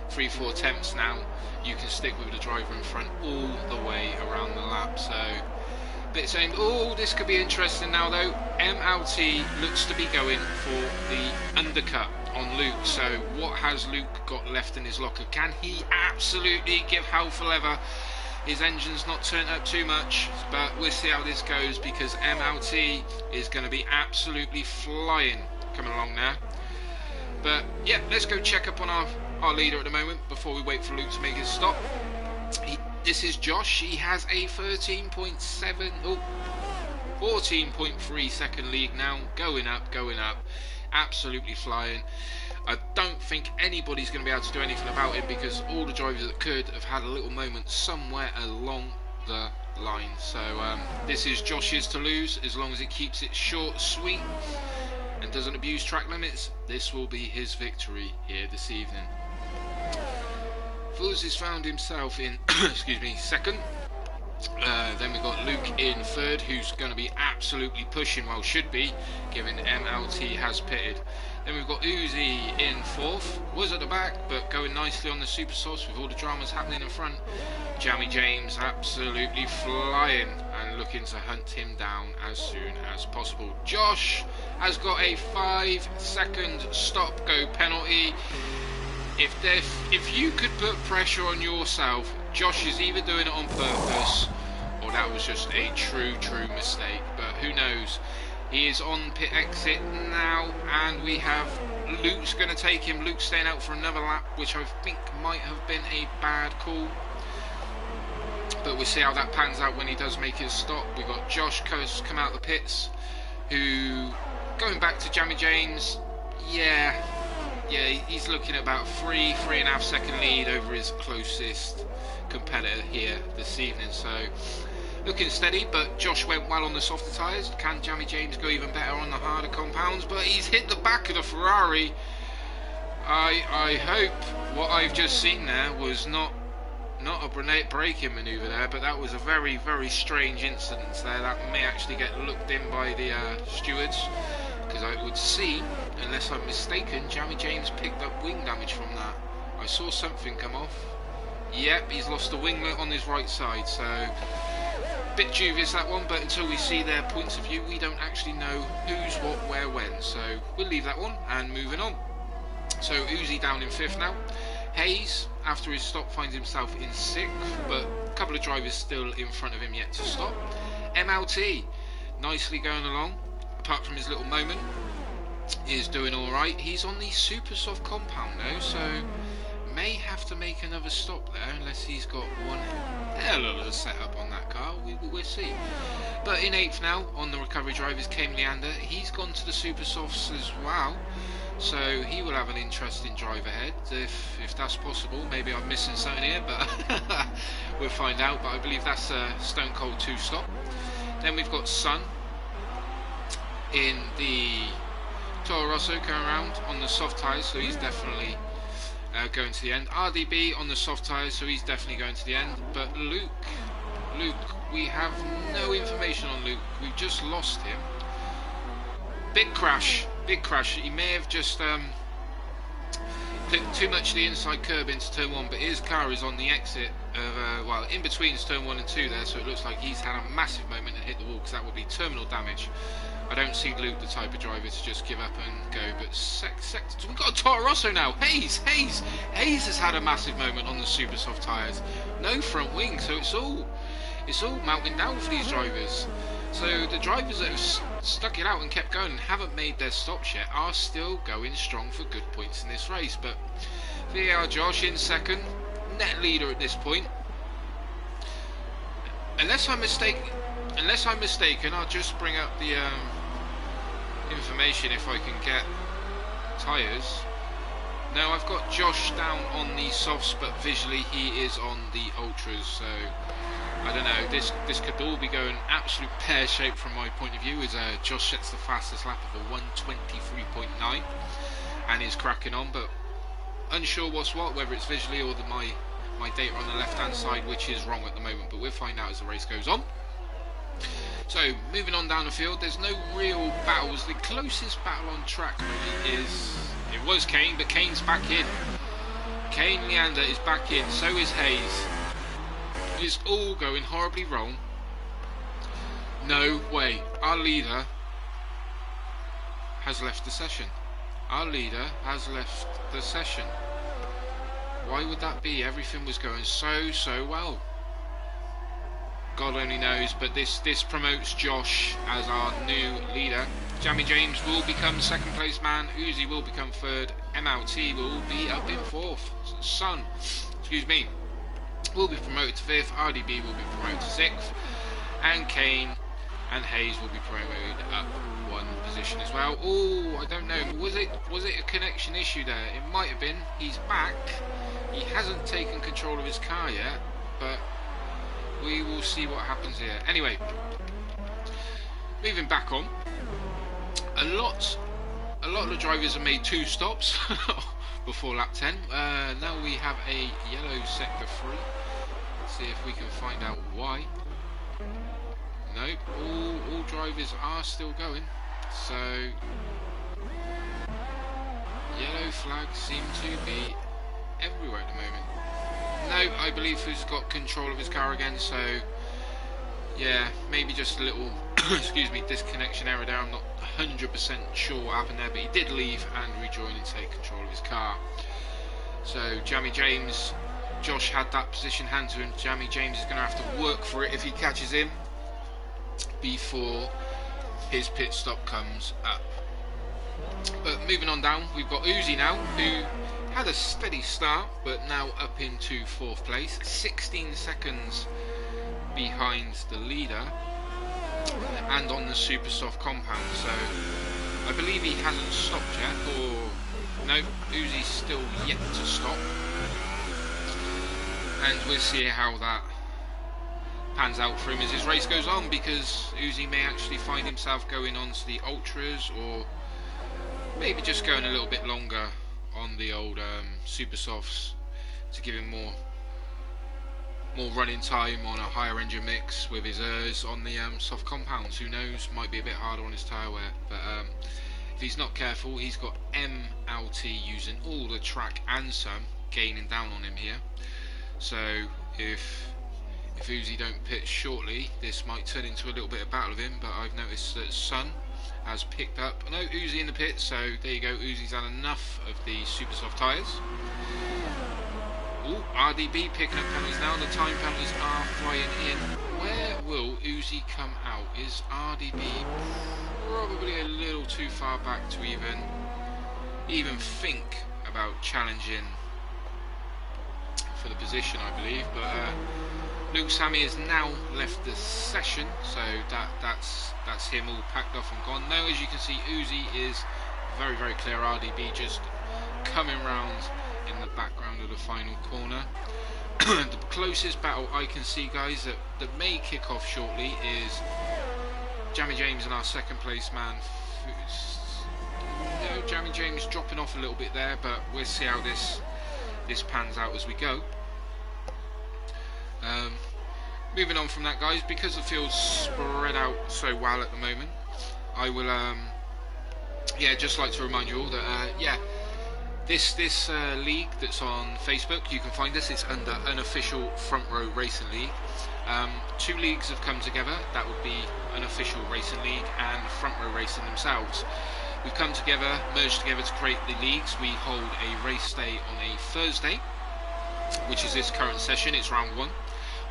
3-4 attempts now, you can stick with the driver in front all the way around the lap. So bit saying, oh, this could be interesting now though. MLT looks to be going for the undercut on Luke. So what has Luke got left in his locker? Can he absolutely give hell for leather? His engine's not turned up too much, but we'll see how this goes, because MLT is going to be absolutely flying coming along now. But yeah, let's go check up on our leader at the moment before we wait for Luke to make his stop. This is Josh. He has a 14.3 second lead now, going up, absolutely flying. I don't think anybody's going to be able to do anything about it, because all the drivers that could have had a little moment somewhere along the line. So this is Josh's to lose, as long as it keeps it short, sweet, and doesn't abuse track limits. This will be his victory here this evening. Fuz has found himself in excuse me, second. Then we've got Luke in third, who's going to be absolutely pushing, well, should be, given MLT has pitted. Then we've got Uzi in fourth, was at the back, but going nicely on the super sauce with all the dramas happening in front. Jamie James absolutely flying and looking to hunt him down as soon as possible. Josh has got a 5-second stop-go penalty. If you could put pressure on yourself, Josh is either doing it on purpose or that was just a true mistake, but who knows. He is on pit exit now, and we have Luke's going to take him. Luke's staying out for another lap, which I think might have been a bad call, but we'll see how that pans out when he does make his stop. We've got Josh come out of the pits, who, going back to Jamie James, yeah, he's looking at about 3.5 second lead over his closest competitor here this evening, so looking steady. But Josh went well on the softer tyres. Can Jamie James go even better on the harder compounds? But he's hit the back of the Ferrari. I hope what I've just seen there was not a braking manoeuvre there, but that was a very strange incident there. That may actually get looked in by the stewards, because I would see, unless I'm mistaken, Jamie James picked up wing damage from that. I saw something come off. Yep, he's lost the winglet on his right side, so bit dubious that one, but until we see their points of view, we don't actually know who's what, where, when, so we'll leave that one and moving on. So Uzi down in 5th now. Hayes, after his stop, finds himself in 6th, but a couple of drivers still in front of him yet to stop. MLT, nicely going along, apart from his little moment, is doing alright. He's on the super soft compound though, so may have to make another stop there, unless he's got one hell of a setup on that car. We'll see. But in 8th now, on the recovery drive, is Kane Leander. He's gone to the super softs as well, so he will have an interesting drive ahead, if that's possible. Maybe I'm missing something here, but we'll find out. But I believe that's a Stone Cold 2 stop. Then we've got Sun in the Toro Rosso going around on the soft tyres, so he's definitely going to the end. RDB on the soft tyres, so he's definitely going to the end. But Luke, we have no information on Luke. We've just lost him. Big crash. He may have just clipped too much of the inside curb into turn 1, but his car is on the exit of, well, in between turn 1 and 2 there, so it looks like he's had a massive moment and hit the wall, because that would be terminal damage. I don't see Luke the type of driver to just give up and go, but we've got a Toro Rosso now. Hayes has had a massive moment on the super soft tyres. No front wing, so it's all melting down for these drivers. So the drivers that have stuck it out and kept going and haven't made their stops yet are still going strong for good points in this race. But VAR Josh in 2nd, net leader at this point. Unless I'm mistaken, I'll just bring up the information if I can get tyres. No, I've got Josh down on the softs, but visually he is on the ultras, so I don't know, this could all be going absolute pear-shaped from my point of view, as Josh sets the fastest lap of a 1:23.9 and is cracking on, but unsure what's what, whether it's visually or my data on the left hand side, which is wrong at the moment, but we'll find out as the race goes on. So moving on down the field, there's no real battles. The closest battle on track really was Kane, but Kane's back in. Kane Leander is back in, so is Hayes. It's all going horribly wrong. No way. Our leader has left the session. Why would that be? Everything was going so well. God only knows, but this promotes Josh as our new leader. Jamie James will become 2nd place man. Uzi will become 3rd. MLT will be up in 4th. Sun, will be promoted to 5th. RDB will be promoted to 6th. And Kane and Hayes will be promoted up 1 position as well. Oh, I don't know. Was it a connection issue there? It might have been. He's back. He hasn't taken control of his car yet, but we will see what happens here. Anyway, moving back on. A lot of the drivers have made 2 stops before lap 10. Now we have a yellow sector 3. Let's see if we can find out why. all drivers are still going. So yellow flags seem to be everywhere at the moment. No, I believe who's got control of his car again, so yeah, maybe just a little excuse me, disconnection error there. I'm not 100% sure what happened there, but he did leave and rejoin and take control of his car. So Jamie James, Josh had that position hand to him. Jamie James is going to have to work for it if he catches him before his pit stop comes up. But moving on down, we've got Uzi now, who had a steady start, but now up into 4th place, 16 seconds behind the leader, and on the super soft compound. So I believe he hasn't stopped yet, or no, Uzi's still yet to stop, and we'll see how that pans out for him as his race goes on, because Uzi may actually find himself going on to the ultras, or maybe just going a little bit longer on the old super softs to give him more running time on a higher engine mix with his ERS on the soft compounds. Who knows, might be a bit harder on his tyre wear, but if he's not careful, he's got MLT using all the track and some, gaining down on him here. So if Uzi don't pit shortly, this might turn into a little bit of battle of him. But I've noticed that Sun has picked up, no, Uzi in the pit, so there you go, Uzi's had enough of the super soft tyres. Ooh, RDB picking up penalties now, the time penalties are flying in. Where will Uzi come out? Is RDB probably a little too far back to even think about challenging for the position, I believe, but Luke Sammy has now left the session, so that's him all packed off and gone. Now, as you can see, Uzi is very, very clear. RDB just coming round in the background of the final corner. The closest battle I can see, guys, that may kick off shortly is Jamie James and our second place man. Jamie James dropping off a little bit there, but we'll see how this pans out as we go. Moving on from that, guys, because the field's spread out so well at the moment, I will just like to remind you all that this league that's on Facebook, you can find us. It's under Unofficial Front Row Racing League. 2 leagues have come together. That would be Unofficial Racing League and Front Row Racing themselves. We've come together, merged together to create the leagues. We hold a race day on a Thursday, which is this current session. It's round 1.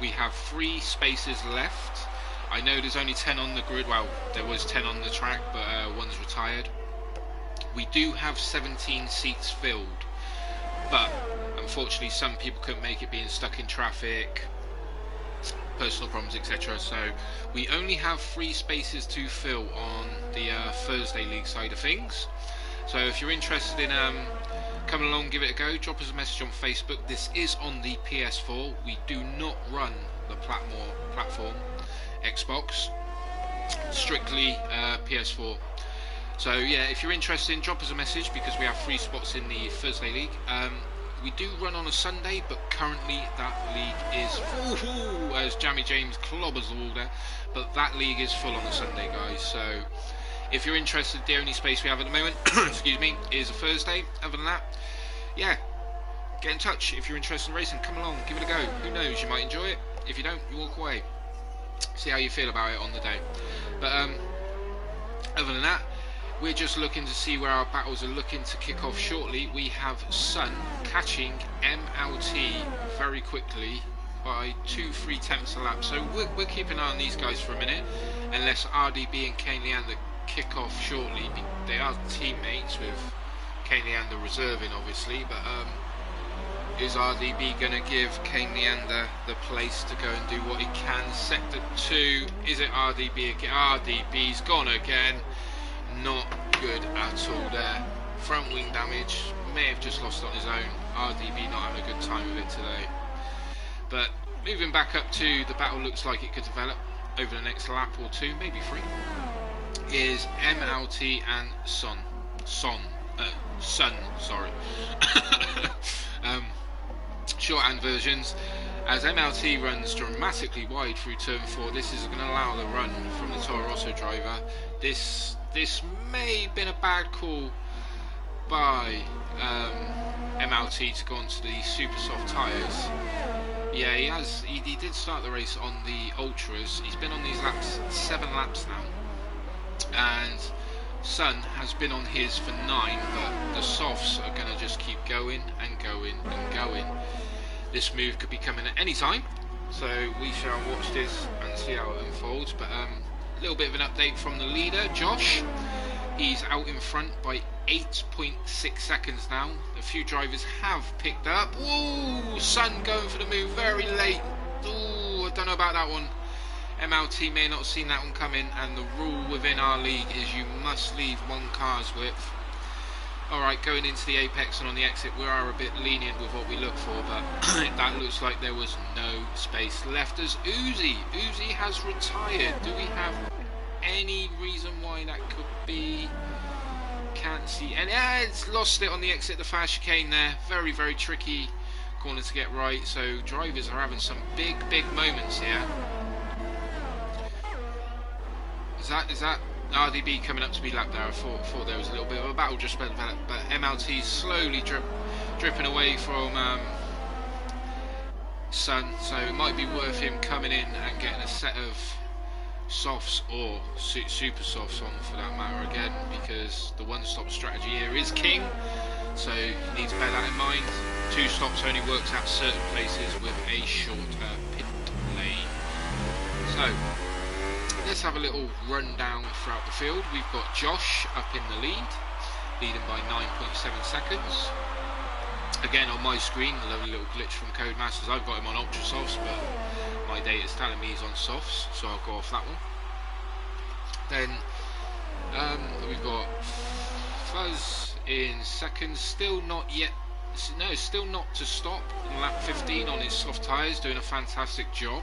We have 3 spaces left. I know there's only 10 on the grid. Well, there was 10 on the track, but one's retired. We do have 17 seats filled, but unfortunately some people couldn't make it, being stuck in traffic, personal problems, etc. So we only have 3 spaces to fill on the Thursday league side of things. So if you're interested in come along, give it a go, drop us a message on Facebook. This is on the PS4. We do not run the platform Xbox, strictly PS4. So yeah, if you're interested, drop us a message, because we have 3 spots in the Thursday league. We do run on a Sunday, but currently that league is as Jamie James clobbers the wall there, but that league is full on a Sunday, guys. So if you're interested, the only space we have at the moment excuse me, is a Thursday. Other than that, yeah, get in touch. If you're interested in racing, come along, give it a go. Who knows, you might enjoy it. If you don't, you walk away. See how you feel about it on the day. But other than that, we're just looking to see where our battles are looking to kick off shortly. We have Sun catching MLT very quickly by 2-3 tenths a lap. So we're keeping an eye on these guys for a minute, unless RDB and Kane Leander kick off shortly. They are teammates, with Kane Leander reserving obviously, but is RDB going to give Kane Leander the place to go and do what he can? Sector 2, is it RDB again? RDB's gone again. Not good at all there. Front wing damage, may have just lost on his own. RDB not having a good time with it today. But moving back up to the battle, looks like it could develop over the next lap or 2, maybe 3, is MLT and Sun, sorry. shorthand versions. As MLT runs dramatically wide through turn 4, this is going to allow the run from the Toro Rosso driver. This may have been a bad call by MLT to go onto the super soft tyres. Yeah, he did start the race on the Ultras. He's been on these laps 7 laps now, and Sun has been on his for 9, but the softs are going to just keep going and going and going. This move could be coming at any time, so we shall watch this and see how it unfolds. But a little bit of an update from the leader, Josh. He's out in front by 8.6 seconds now. A few drivers have picked up. Ooh, Sun going for the move very late. Ooh, I don't know about that one. MLT may not have seen that one coming, and the rule within our league is you must leave 1 car's width. Alright, going into the apex and on the exit, we are a bit lenient with what we look for, but that looks like there was no space left as Uzi has retired. Do we have any reason why that could be? Can't see. And it's lost it on the exit, the fast chicane there. Very, very tricky corner to get right, so drivers are having some big moments here. Is that RDB coming up to be lapped there? I thought there was a little bit of a battle just developed, but MLT slowly dripping away from Sun, so it might be worth him coming in and getting a set of softs or super softs on for that matter again, because the one-stop strategy here is king, so you need to bear that in mind. 2 stops only works at certain places with a shorter pit lane. So let's have a little rundown throughout the field. We've got Josh up in the lead, leading by 9.7 seconds. Again, on my screen, a lovely little glitch from Codemasters. I've got him on Ultra Softs, but my data's telling me he's on Softs, so I'll go off that one. Then we've got Fuzz in second, still not to stop in lap 15 on his soft tyres, doing a fantastic job.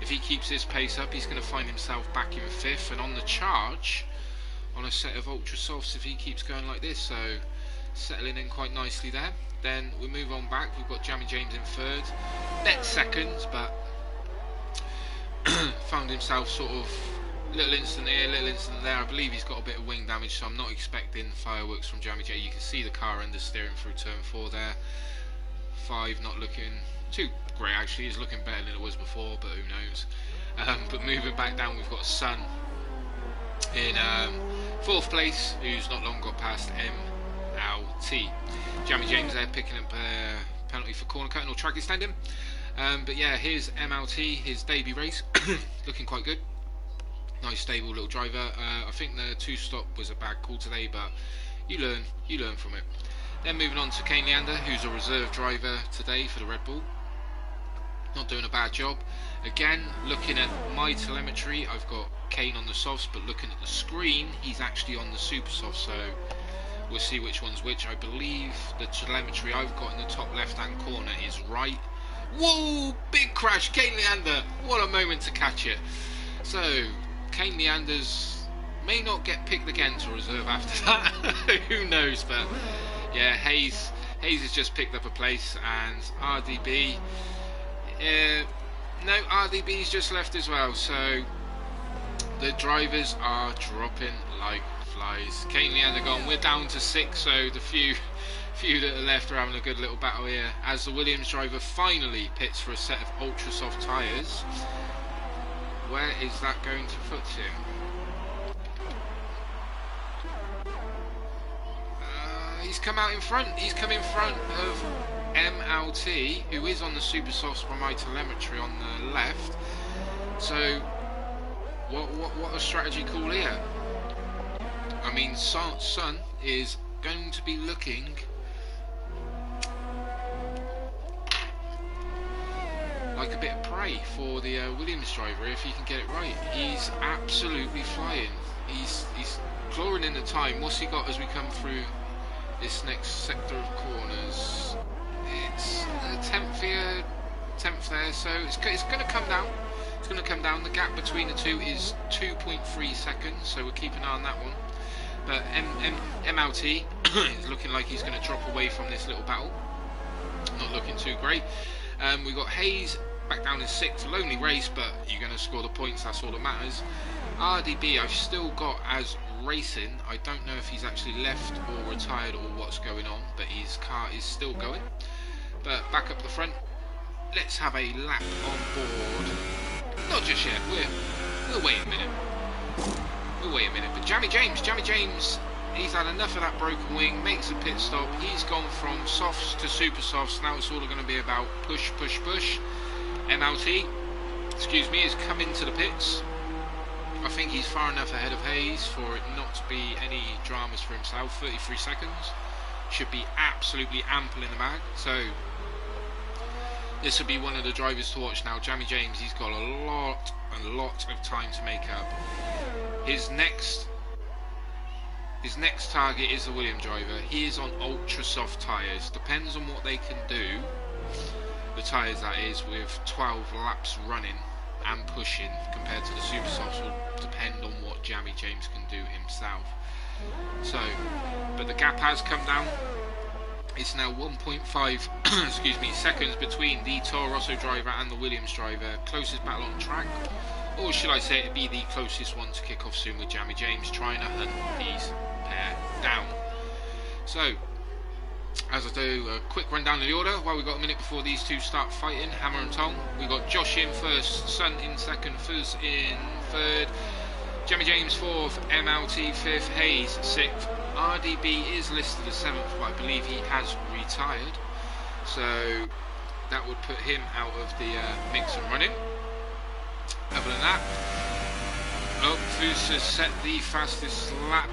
If he keeps his pace up, he's going to find himself back in 5th, and on the charge on a set of Ultra Softs if he keeps going like this, so settling in quite nicely there. Then we move on back, we've got Jamie James in 3rd, net 2nd, but found himself sort of little instant here, little instant there. I believe he's got a bit of wing damage, so I'm not expecting fireworks from Jamie J. You can see the car understeering through turn 4 there. 5 not looking too great actually, it's looking better than it was before, but who knows. But moving back down, we've got Sun in 4th place, who's not long got past MLT. Jamie James there picking up a penalty for corner cutting or track extending. But yeah, here's MLT, his debut race, looking quite good. Nice stable little driver. I think the 2-stop was a bad call today, but you learn from it. Then moving on to Kane Leander, who's a reserve driver today for the Red Bull. Not doing a bad job. Again, looking at my telemetry, I've got Kane on the softs, but looking at the screen, he's actually on the super soft, so we'll see which one's which. I believe the telemetry I've got in the top left-hand corner is right. Whoa, big crash, Kane Leander, what a moment to catch it. So, Kane Leanders may not get picked again to reserve after that, who knows, but yeah, Hayes has just picked up a place, and RDB, no, RDB's just left as well, so the drivers are dropping like flies. Kane Leander gone, we're down to 6, so the few that are left are having a good little battle here, as the Williams driver finally pits for a set of ultra soft tyres. Where is that going to put him? He's come out in front. He's come in front of MLT, who is on the super softs from my telemetry on the left. So, what a strategy call here. I mean, Sun is going to be looking like a bit of prey for the Williams driver if he can get it right. He's absolutely flying. He's clawing in the time. What's he got as we come through this next sector of corners? It's the 10th here, 10th there, so it's going to come down. It's going to come down. The gap between the two is 2.3 seconds, so we'll keep an eye on that one. But MLT is looking like he's going to drop away from this little battle. not looking too great. We got Hayes back down in 6th, lonely race, but you're going to score the points, that's all that matters. RDB I've still got as racing. I don't know if he's actually left or retired or what's going on, but his car is still going. But back up the front, let's have a lap on board. Not just yet, we'll wait a minute. But Jammy James, he's had enough of that broken wing, makes a pit stop. He's gone from softs to super softs. Now it's all going to be about push. MLT, excuse me, has come into the pits. I think he's far enough ahead of Hayes for it not to be any dramas for himself. 33 seconds should be absolutely ample in the bag. So this will be one of the drivers to watch now. Jammy James, he's got a lot of time to make up. His next target is the Williams driver. He is on ultra soft tyres. Depends on what they can do. The tyres, that is, with 12 laps running and pushing compared to the super softs, will depend on what Jammy James can do himself. So, but the gap has come down. It's now 1.5 excuse me, seconds between the Toro Rosso driver and the Williams driver. Closest battle on track, or should I say it'd be the closest one to kick off soon, with Jammy James trying to hunt these pair down. So, as I do a quick rundown of the order, while we've got a minute before these two start fighting, Hammer and Tong. We've got Josh in first, Sun in second, Fuzz in third, Jammy James 4th, MLT 5th, Hayes 6th. RDB is listed as 7th, but I believe he has retired. So that would put him out of the mix and running. Other than that, Fuzz has set the fastest lap.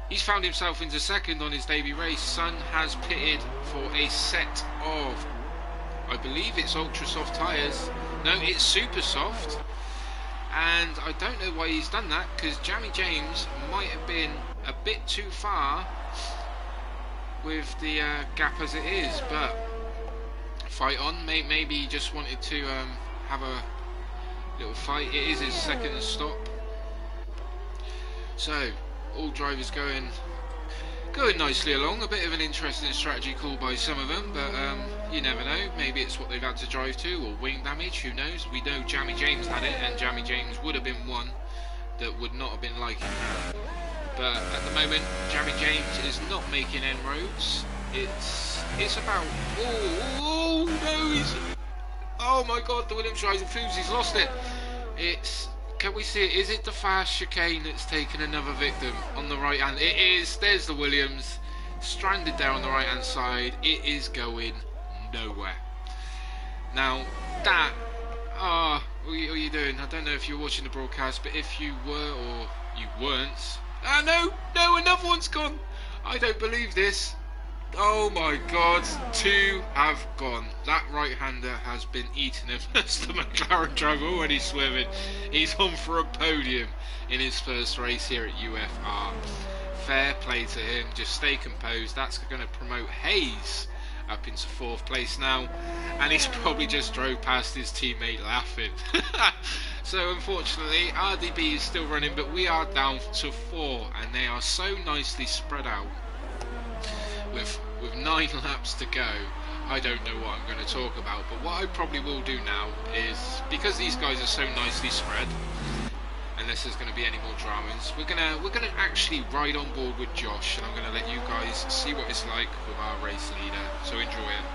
He's found himself into second on his debut race. Sun has pitted for a set of, I believe it's ultra soft tyres. No, it's super soft. And I don't know why he's done that, because Jammy James might have been a bit too far with the gap as it is. But fight on. Maybe he just wanted to have a little fight. It is his second stop. So all drivers going nicely along. A bit of an interesting strategy call by some of them, but you never know. Maybe it's what they've had to drive to, or wing damage, who knows. We know Jammy James had it, and Jammy James would have been one that would not have been liking that. But at the moment, Jammy James is not making inroads. It's about, oh no, oh my god, the Williams driver Fuzz, he's lost it. Can we see it? Is it the fast chicane that's taken another victim on the right hand? It is. There's the Williams, stranded there on the right hand side. It is going nowhere. Now that, what are you doing? I don't know if you're watching the broadcast, but if you were or you weren't, no, another one's gone. I don't believe this. Oh my god, 2 have gone. That right-hander has been eaten him. That's the McLaren driver already swerving. He's on for a podium in his first race here at UFR. Fair play to him, just stay composed. That's going to promote Hayes up into 4th place now, and he's probably just drove past his teammate laughing. So unfortunately, RDB is still running, but we are down to 4, and they are so nicely spread out. With 9 laps to go, I don't know what I'm going to talk about, but what I probably will do now is, because these guys are so nicely spread, unless there's going to be any more dramas, we're gonna actually ride on board with Josh, and I'm going to let you guys see what it's like with our race leader. So enjoy it.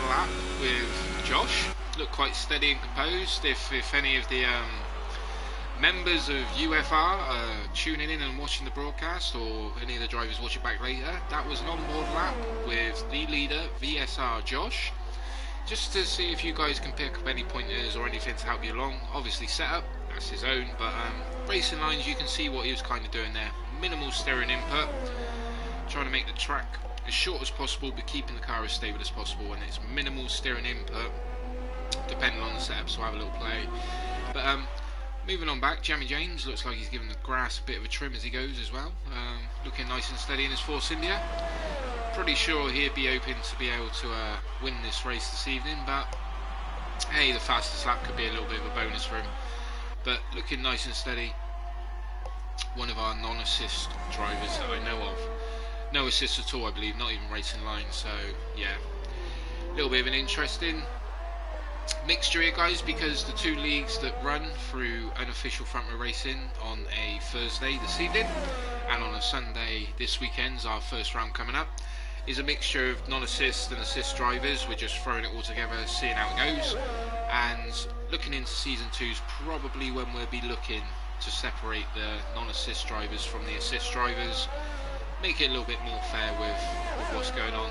the lap with Josh. Looked quite steady and composed. If any of the members of UFR are tuning in and watching the broadcast, or any of the drivers watch it back later, that was an onboard lap with the leader VSR Josh, just to see if you guys can pick up any pointers or anything to help you along. Obviously setup, that's his own, but racing lines, you can see what he was kind of doing there. Minimal steering input, trying to make the track as short as possible but keeping the car as stable as possible, and it's minimal steering input depending on the setup, so have a little play. But moving on back, Jamie James looks like he's giving the grass a bit of a trim as he goes as well. Looking nice and steady in his Force India. Pretty sure he'd be open to be able to win this race this evening, but hey, the fastest lap could be a little bit of a bonus for him. But looking nice and steady. One of our non-assist drivers that I know of. No assist at all, I believe, not even racing lines, so yeah. A little bit of an interesting mixture here, guys, because the two leagues that run through unofficial front row racing on a Thursday this evening and on a Sunday this weekend's our first round coming up is a mixture of non-assist and assist drivers. We're just throwing it all together, seeing how it goes, and looking into season 2's probably when we'll be looking to separate the non-assist drivers from the assist drivers, make it a little bit more fair with what's going on.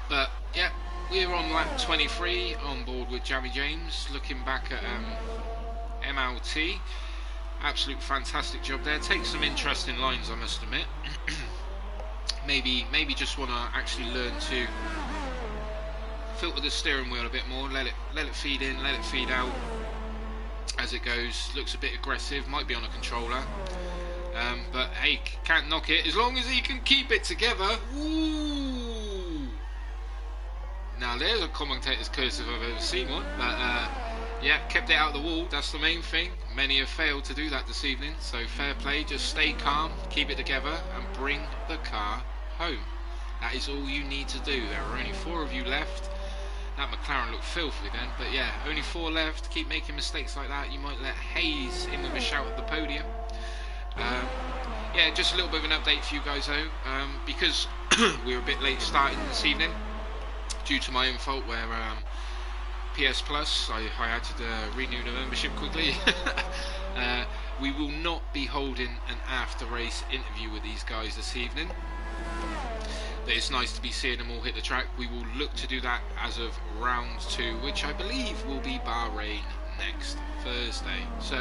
But yeah, we're on lap 23 on board with Jamie James. Looking back at MLT, absolute fantastic job there. Takes some interesting lines, I must admit. maybe just want to actually learn to filter the steering wheel a bit more, let it feed in, let it feed out as it goes. Looks a bit aggressive, might be on a controller, but hey, can't knock it as long as he can keep it together. Ooh. Now there's a commentator's curse if I've ever seen one, but yeah, kept it out of the wall, that's the main thing. Many have failed to do that this evening, so fair play, just stay calm, keep it together and bring the car home. That is all you need to do. There are only 4 of you left. That McLaren looked filthy then, but yeah, only 4 left. Keep making mistakes like that, you might let Hayes in with a shout at the podium. Yeah, just a little bit of an update for you guys though, because we were a bit late starting this evening due to my own fault where PS Plus, I had to renew the membership quickly. We will not be holding an after race interview with these guys this evening. But it's nice to be seeing them all hit the track. We will look to do that as of round 2, which I believe will be Bahrain next Thursday. So,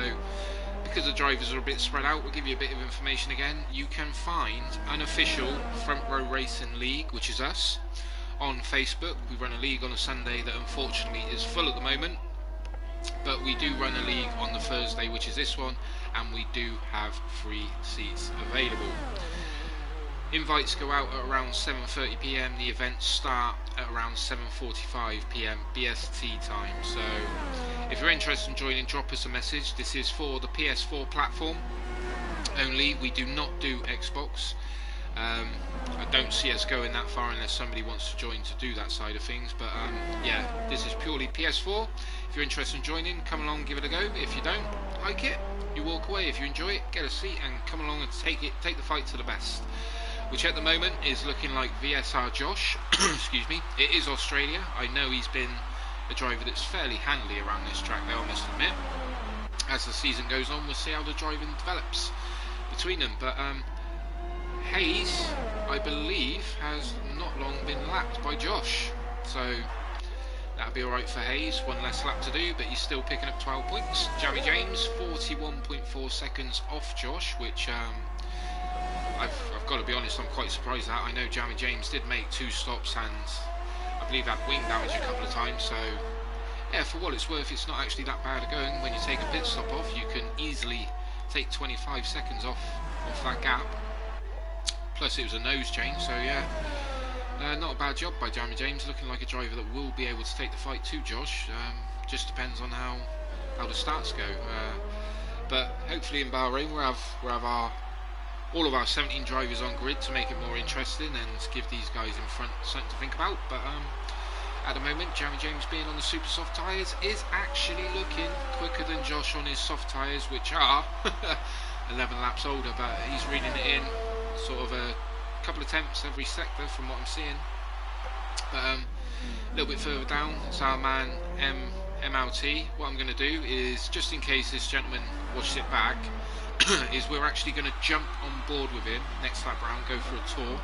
because the drivers are a bit spread out, we'll give you a bit of information again. You can find Unofficial Front Row Racing League, which is us, on Facebook. We run a league on a Sunday that unfortunately is full at the moment, but we do run a league on the Thursday, which is this one, and we do have free seats available. Invites go out at around 7:30 PM. The events start at around 7:45 PM BST time. So if you're interested in joining, drop us a message. This is for the PS4 platform only. We do not do Xbox. I don't see us going that far unless somebody wants to join to do that side of things, but yeah, this is purely PS4. If you're interested in joining, come along, give it a go. If you don't like it, you walk away. If you enjoy it, get a seat and come along and take the fight to the best, which at the moment is looking like VSR Josh. Excuse me. It is Australia. I know he's been a driver that's fairly handy around this track now, I must admit. As the season goes on, we'll see how the driving develops between them, but Hayes, I believe, has not long been lapped by Josh, so that'll be alright for Hayes. One less lap to do, but he's still picking up 12 points. Jamie James, 41.4 seconds off Josh, which I've got to be honest, I'm quite surprised at. I know Jamie James did make 2 stops and I believe had wing damage a couple of times, so yeah, for what it's worth, it's not actually that bad going. When you take a pit stop off, you can easily take 25 seconds off that gap. Plus it was a nose change, so yeah, not a bad job by Jamie James, looking like a driver that will be able to take the fight to Josh. Just depends on how the starts go, but hopefully in Bahrain we'll have all of our 17 drivers on grid to make it more interesting and give these guys in front something to think about. But at the moment, Jamie James being on the super soft tyres is actually looking quicker than Josh on his soft tyres, which are 11 laps older, but he's reading it in sort of a couple of tenths every sector from what I'm seeing. But a little bit further down, it's our man MLT. What I'm going to do is, just in case this gentleman watches it back, is we're actually going to jump on board with him next lap round, go for a tour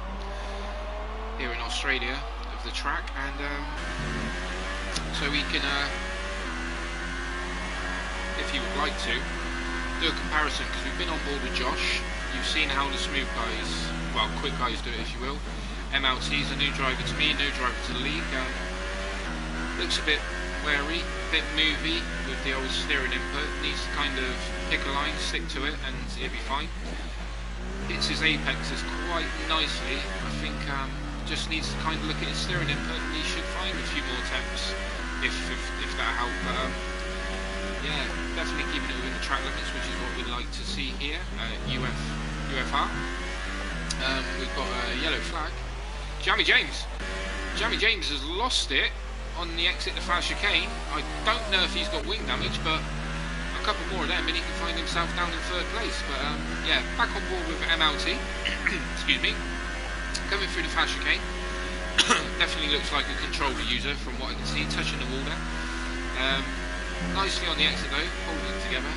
here in Australia of the track, and so we can, if he would like to, do a comparison, because we've been on board with Josh. You've seen how the smooth guys, well, quick guys do it, if you will. MLT's a new driver to me, new driver to the league. Looks a bit wary, a bit movie with the old steering input. Needs to kind of pick a line, stick to it, and he'll be fine. Hits his apexes quite nicely. I think just needs to kind of look at his steering input, and he should find a few more attempts if that helps. But yeah, definitely keeping it within the track limits, which is what we like to see here. UFR. We've got a yellow flag. Jamie James has lost it on the exit to fast chicane. I don't know if he's got wing damage, but a couple more of them and he can find himself down in third place. But yeah, back on board with MLT. Excuse me. Coming through the fast chicane. Definitely looks like a controller user from what I can see, touching the wall there. Nicely on the exit though, holding it together.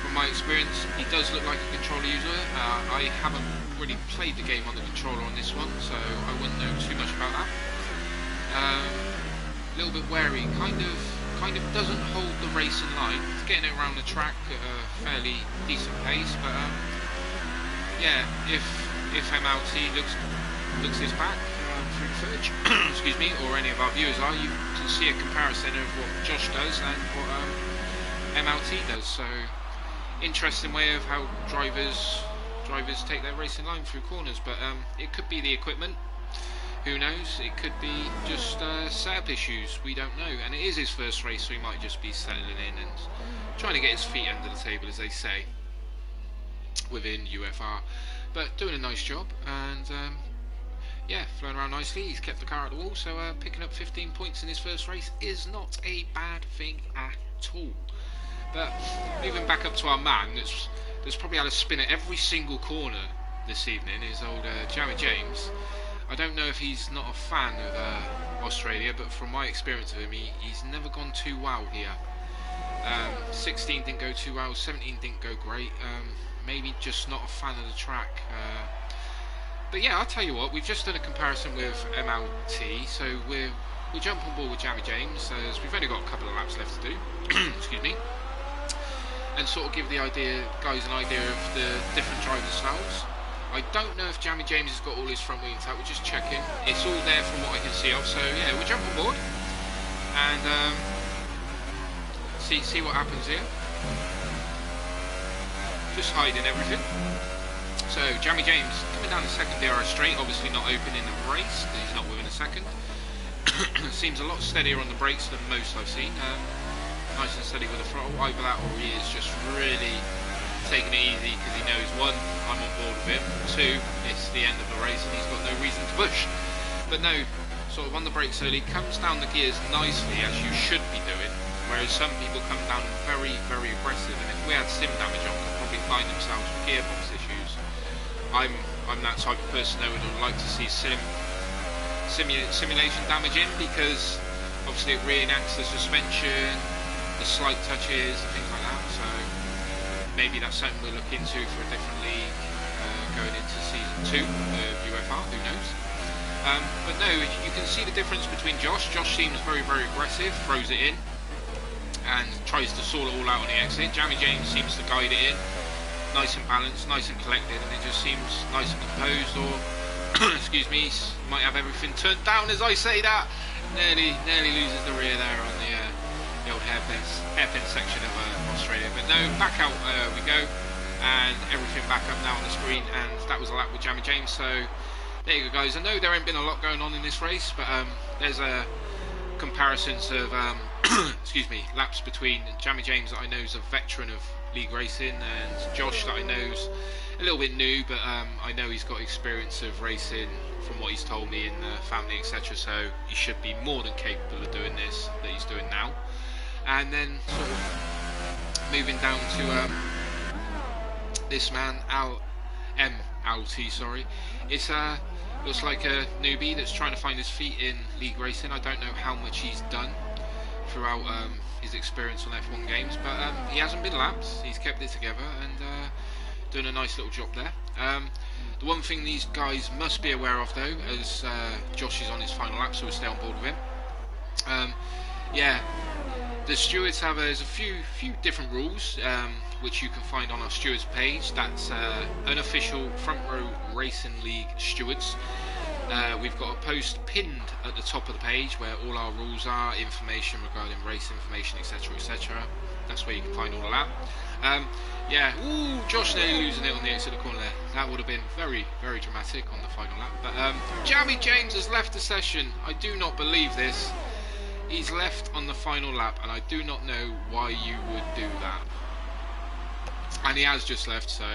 From my experience, he does look like a controller user. I haven't really played the game on the controller on this one, so I wouldn't know too much about that. A little bit wary, kind of doesn't hold the racing line. It's getting it around the track at a fairly decent pace, but yeah, if MLT looks his back through footage, excuse me, or any of our viewers are, you can see a comparison of what Josh does and what MLT does. So interesting way of how drivers take their racing line through corners, but it could be the equipment. Who knows? It could be just setup issues. We don't know. And it is his first race, so he might just be settling in and trying to get his feet under the table, as they say, within UFR. But doing a nice job, and yeah, flowing around nicely. He's kept the car at the wall, so picking up 15 points in his first race is not a bad thing at all. But moving back up to our man, that's probably had a spin at every single corner this evening, is old Jamie James. I don't know if he's not a fan of Australia, but from my experience of him, he's never gone too well here. 16 didn't go too well, 17 didn't go great. Maybe just not a fan of the track. But yeah, I'll tell you what, we've just done a comparison with MLT, so we jump on board with Jamie James, as we've only got a couple of laps left to do. Excuse me. And sort of give the guys an idea of the different driver styles. I don't know if Jamie James has got all his front wheel intact, we're just checking. It's all there from what I can see of, so yeah, we'll jump on board and see what happens here. Just hiding everything. So Jamie James coming down the second DRS straight, obviously not opening the race, because he's not within a second. Seems a lot steadier on the brakes than most I've seen. Nice and steady with the throttle. Either that or he is just really taking it easy because he knows, one, I'm on board with him, two, it's the end of the race and he's got no reason to push. But no, sort of on the brakes early, comes down the gears nicely, as you should be doing, whereas some people come down very, very aggressive, and if we had sim damage on, could probably find themselves with gearbox issues. I'm that type of person though, and would like to see simulation damage in, because obviously it reenacts the suspension, the slight touches and things like that, so maybe that's something we'll look into for a different league going into season 2 of UFR, who knows. But no, you can see the difference between Josh. Josh seems very, very aggressive, throws it in and tries to sort it all out on the exit. Jamie James seems to guide it in, nice and balanced, nice and collected, and it just seems nice and composed, or excuse me, might have everything turned down as I say that. Nearly loses the rear there on the old hairpin section of Australia. But no, back out we go, and everything back up now on the screen, and that was a lap with Jamie James. So there you go, guys. I know there ain't been a lot going on in this race, but there's a comparisons of excuse me, laps between Jamie James, that I know is a veteran of league racing, and Josh, that I know's a little bit new, but I know he's got experience of racing from what he's told me in the family, etc. So he should be more than capable of doing this that he's doing now. And then sort of moving down to this man, MLT, sorry. It's Looks like a newbie that's trying to find his feet in league racing. I don't know how much he's done throughout his experience on F1 games, but he hasn't been lapped. He's kept it together and doing a nice little job there. The one thing these guys must be aware of, though, as Josh is on his final lap, so we'll stay on board with him. Yeah, the stewards have there's a few different rules which you can find on our stewards page. That's unofficial Front Row Racing League stewards. We've got a post pinned at the top of the page where all our rules are, information regarding race information, etc, etc. That's where you can find all of that. Yeah, ooh, Josh nearly losing it on the exit of the corner there. That would have been very, very dramatic on the final lap. But Jamie James has left the session. I do not believe this. He's left on the final lap, and I do not know why you would do that. And he has just left, so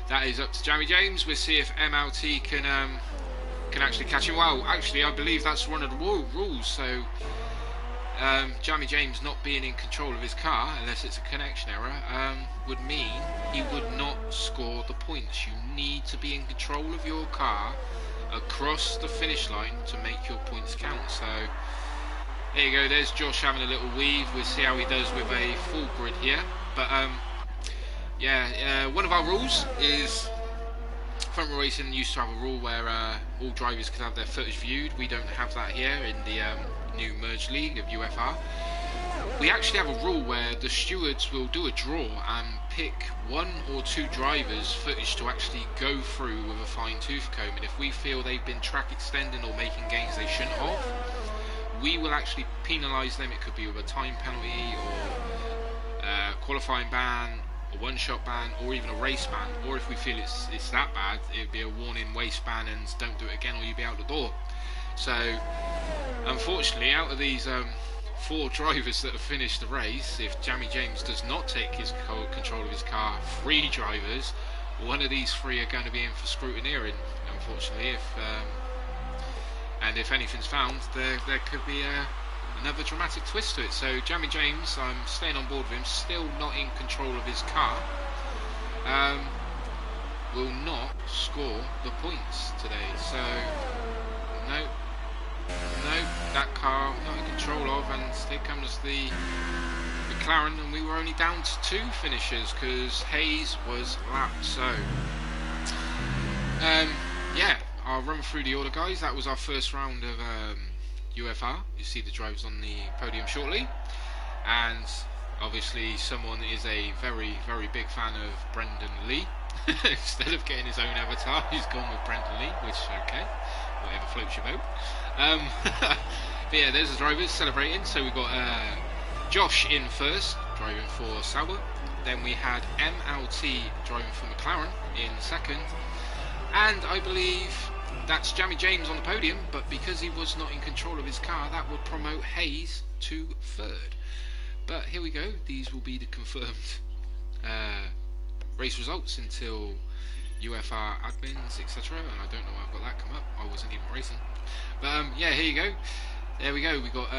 that is up to Jamie James. We'll see if MLT can actually catch him. Well, actually, I believe that's one of the rules. So Jamie James not being in control of his car, unless it's a connection error, would mean he would not score the points. You need to be in control of your car across the finish line to make your points count. So there you go, there's Josh having a little weave. We'll see how he does with a full grid here. But yeah, one of our rules is Front Row Racing used to have a rule where all drivers could have their footage viewed. We don't have that here in the new merged league of UFR. We actually have a rule where the stewards will do a draw and pick one or two drivers' footage to actually go through with a fine-tooth comb, and if we feel they've been track extending or making gains they shouldn't have, we will actually penalise them. It could be with a time penalty or qualifying ban, a one-shot ban, or even a race ban. Or if we feel it's that bad, it would be a warning, waste ban, and don't do it again or you'll be out the door. So unfortunately, out of these 4 drivers that have finished the race, if Jamie James does not take his control of his car, 3 drivers, one of these 3 are going to be in for scrutineering, unfortunately. And if anything's found, there could be another dramatic twist to it. So Jamie James, I'm staying on board with him, still not in control of his car, will not score the points today. So no, that car not in control of, and here comes the McLaren, and we were only down to 2 finishers because Hayes was lapped. So yeah, I'll run through the order, guys. That was our first round of UFR. You see the drivers on the podium shortly, and obviously someone is a very, very big fan of Brendan Lee. Instead of getting his own avatar, he's gone with Brendan Lee, which, okay, whatever floats your boat. But yeah, there's the drivers celebrating. So we've got Josh in first, driving for Sauber. Then we had MLT driving for McLaren in second, and I believe that's Jamie James on the podium, but because he was not in control of his car, that would promote Hayes to third. But here we go, these will be the confirmed race results until UFR admins, etc. And I don't know why I've got that come up, I wasn't even racing. But yeah, here you go. There we go, we got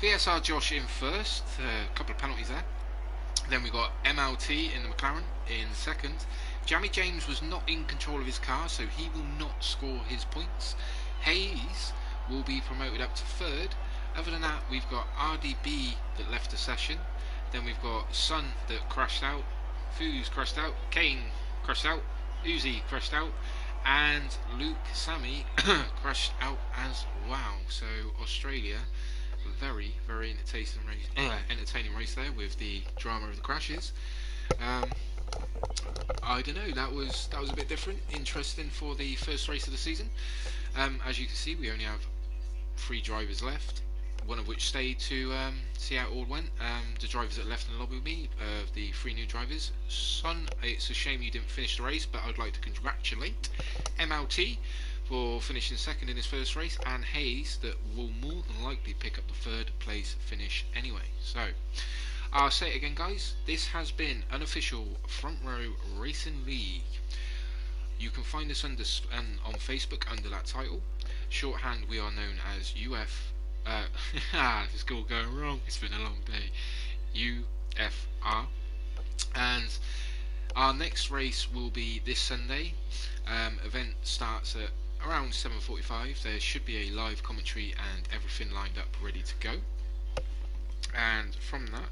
VSR Josh in first, a couple of penalties there. Then we got MLT in the McLaren in second. Jamie James was not in control of his car, so he will not score his points. Hayes will be promoted up to third. Other than that, we've got RDB that left the session. Then we've got Sun that crashed out, Fuse crashed out, Kane crashed out, Uzi crashed out, and Luke Sammy crashed out as well. So Australia, very, very entertaining race there with the drama of the crashes. I don't know, that was a bit different, interesting for the first race of the season. As you can see, we only have 3 drivers left, one of which stayed to see how it all went. The drivers that left in the lobby with me, the 3 new drivers. Son, it's a shame you didn't finish the race, but I'd like to congratulate MLT for finishing second in his first race, and Hayes that will more than likely pick up the 3rd place finish anyway. So I'll say it again, guys, this has been unofficial Front Row Racing League. You can find us on Facebook under that title. Shorthand, we are known as it's all going wrong, it's been a long day. UFR. And our next race will be this Sunday. Event starts at around 7:45 there should be a live commentary and everything lined up ready to go. And from that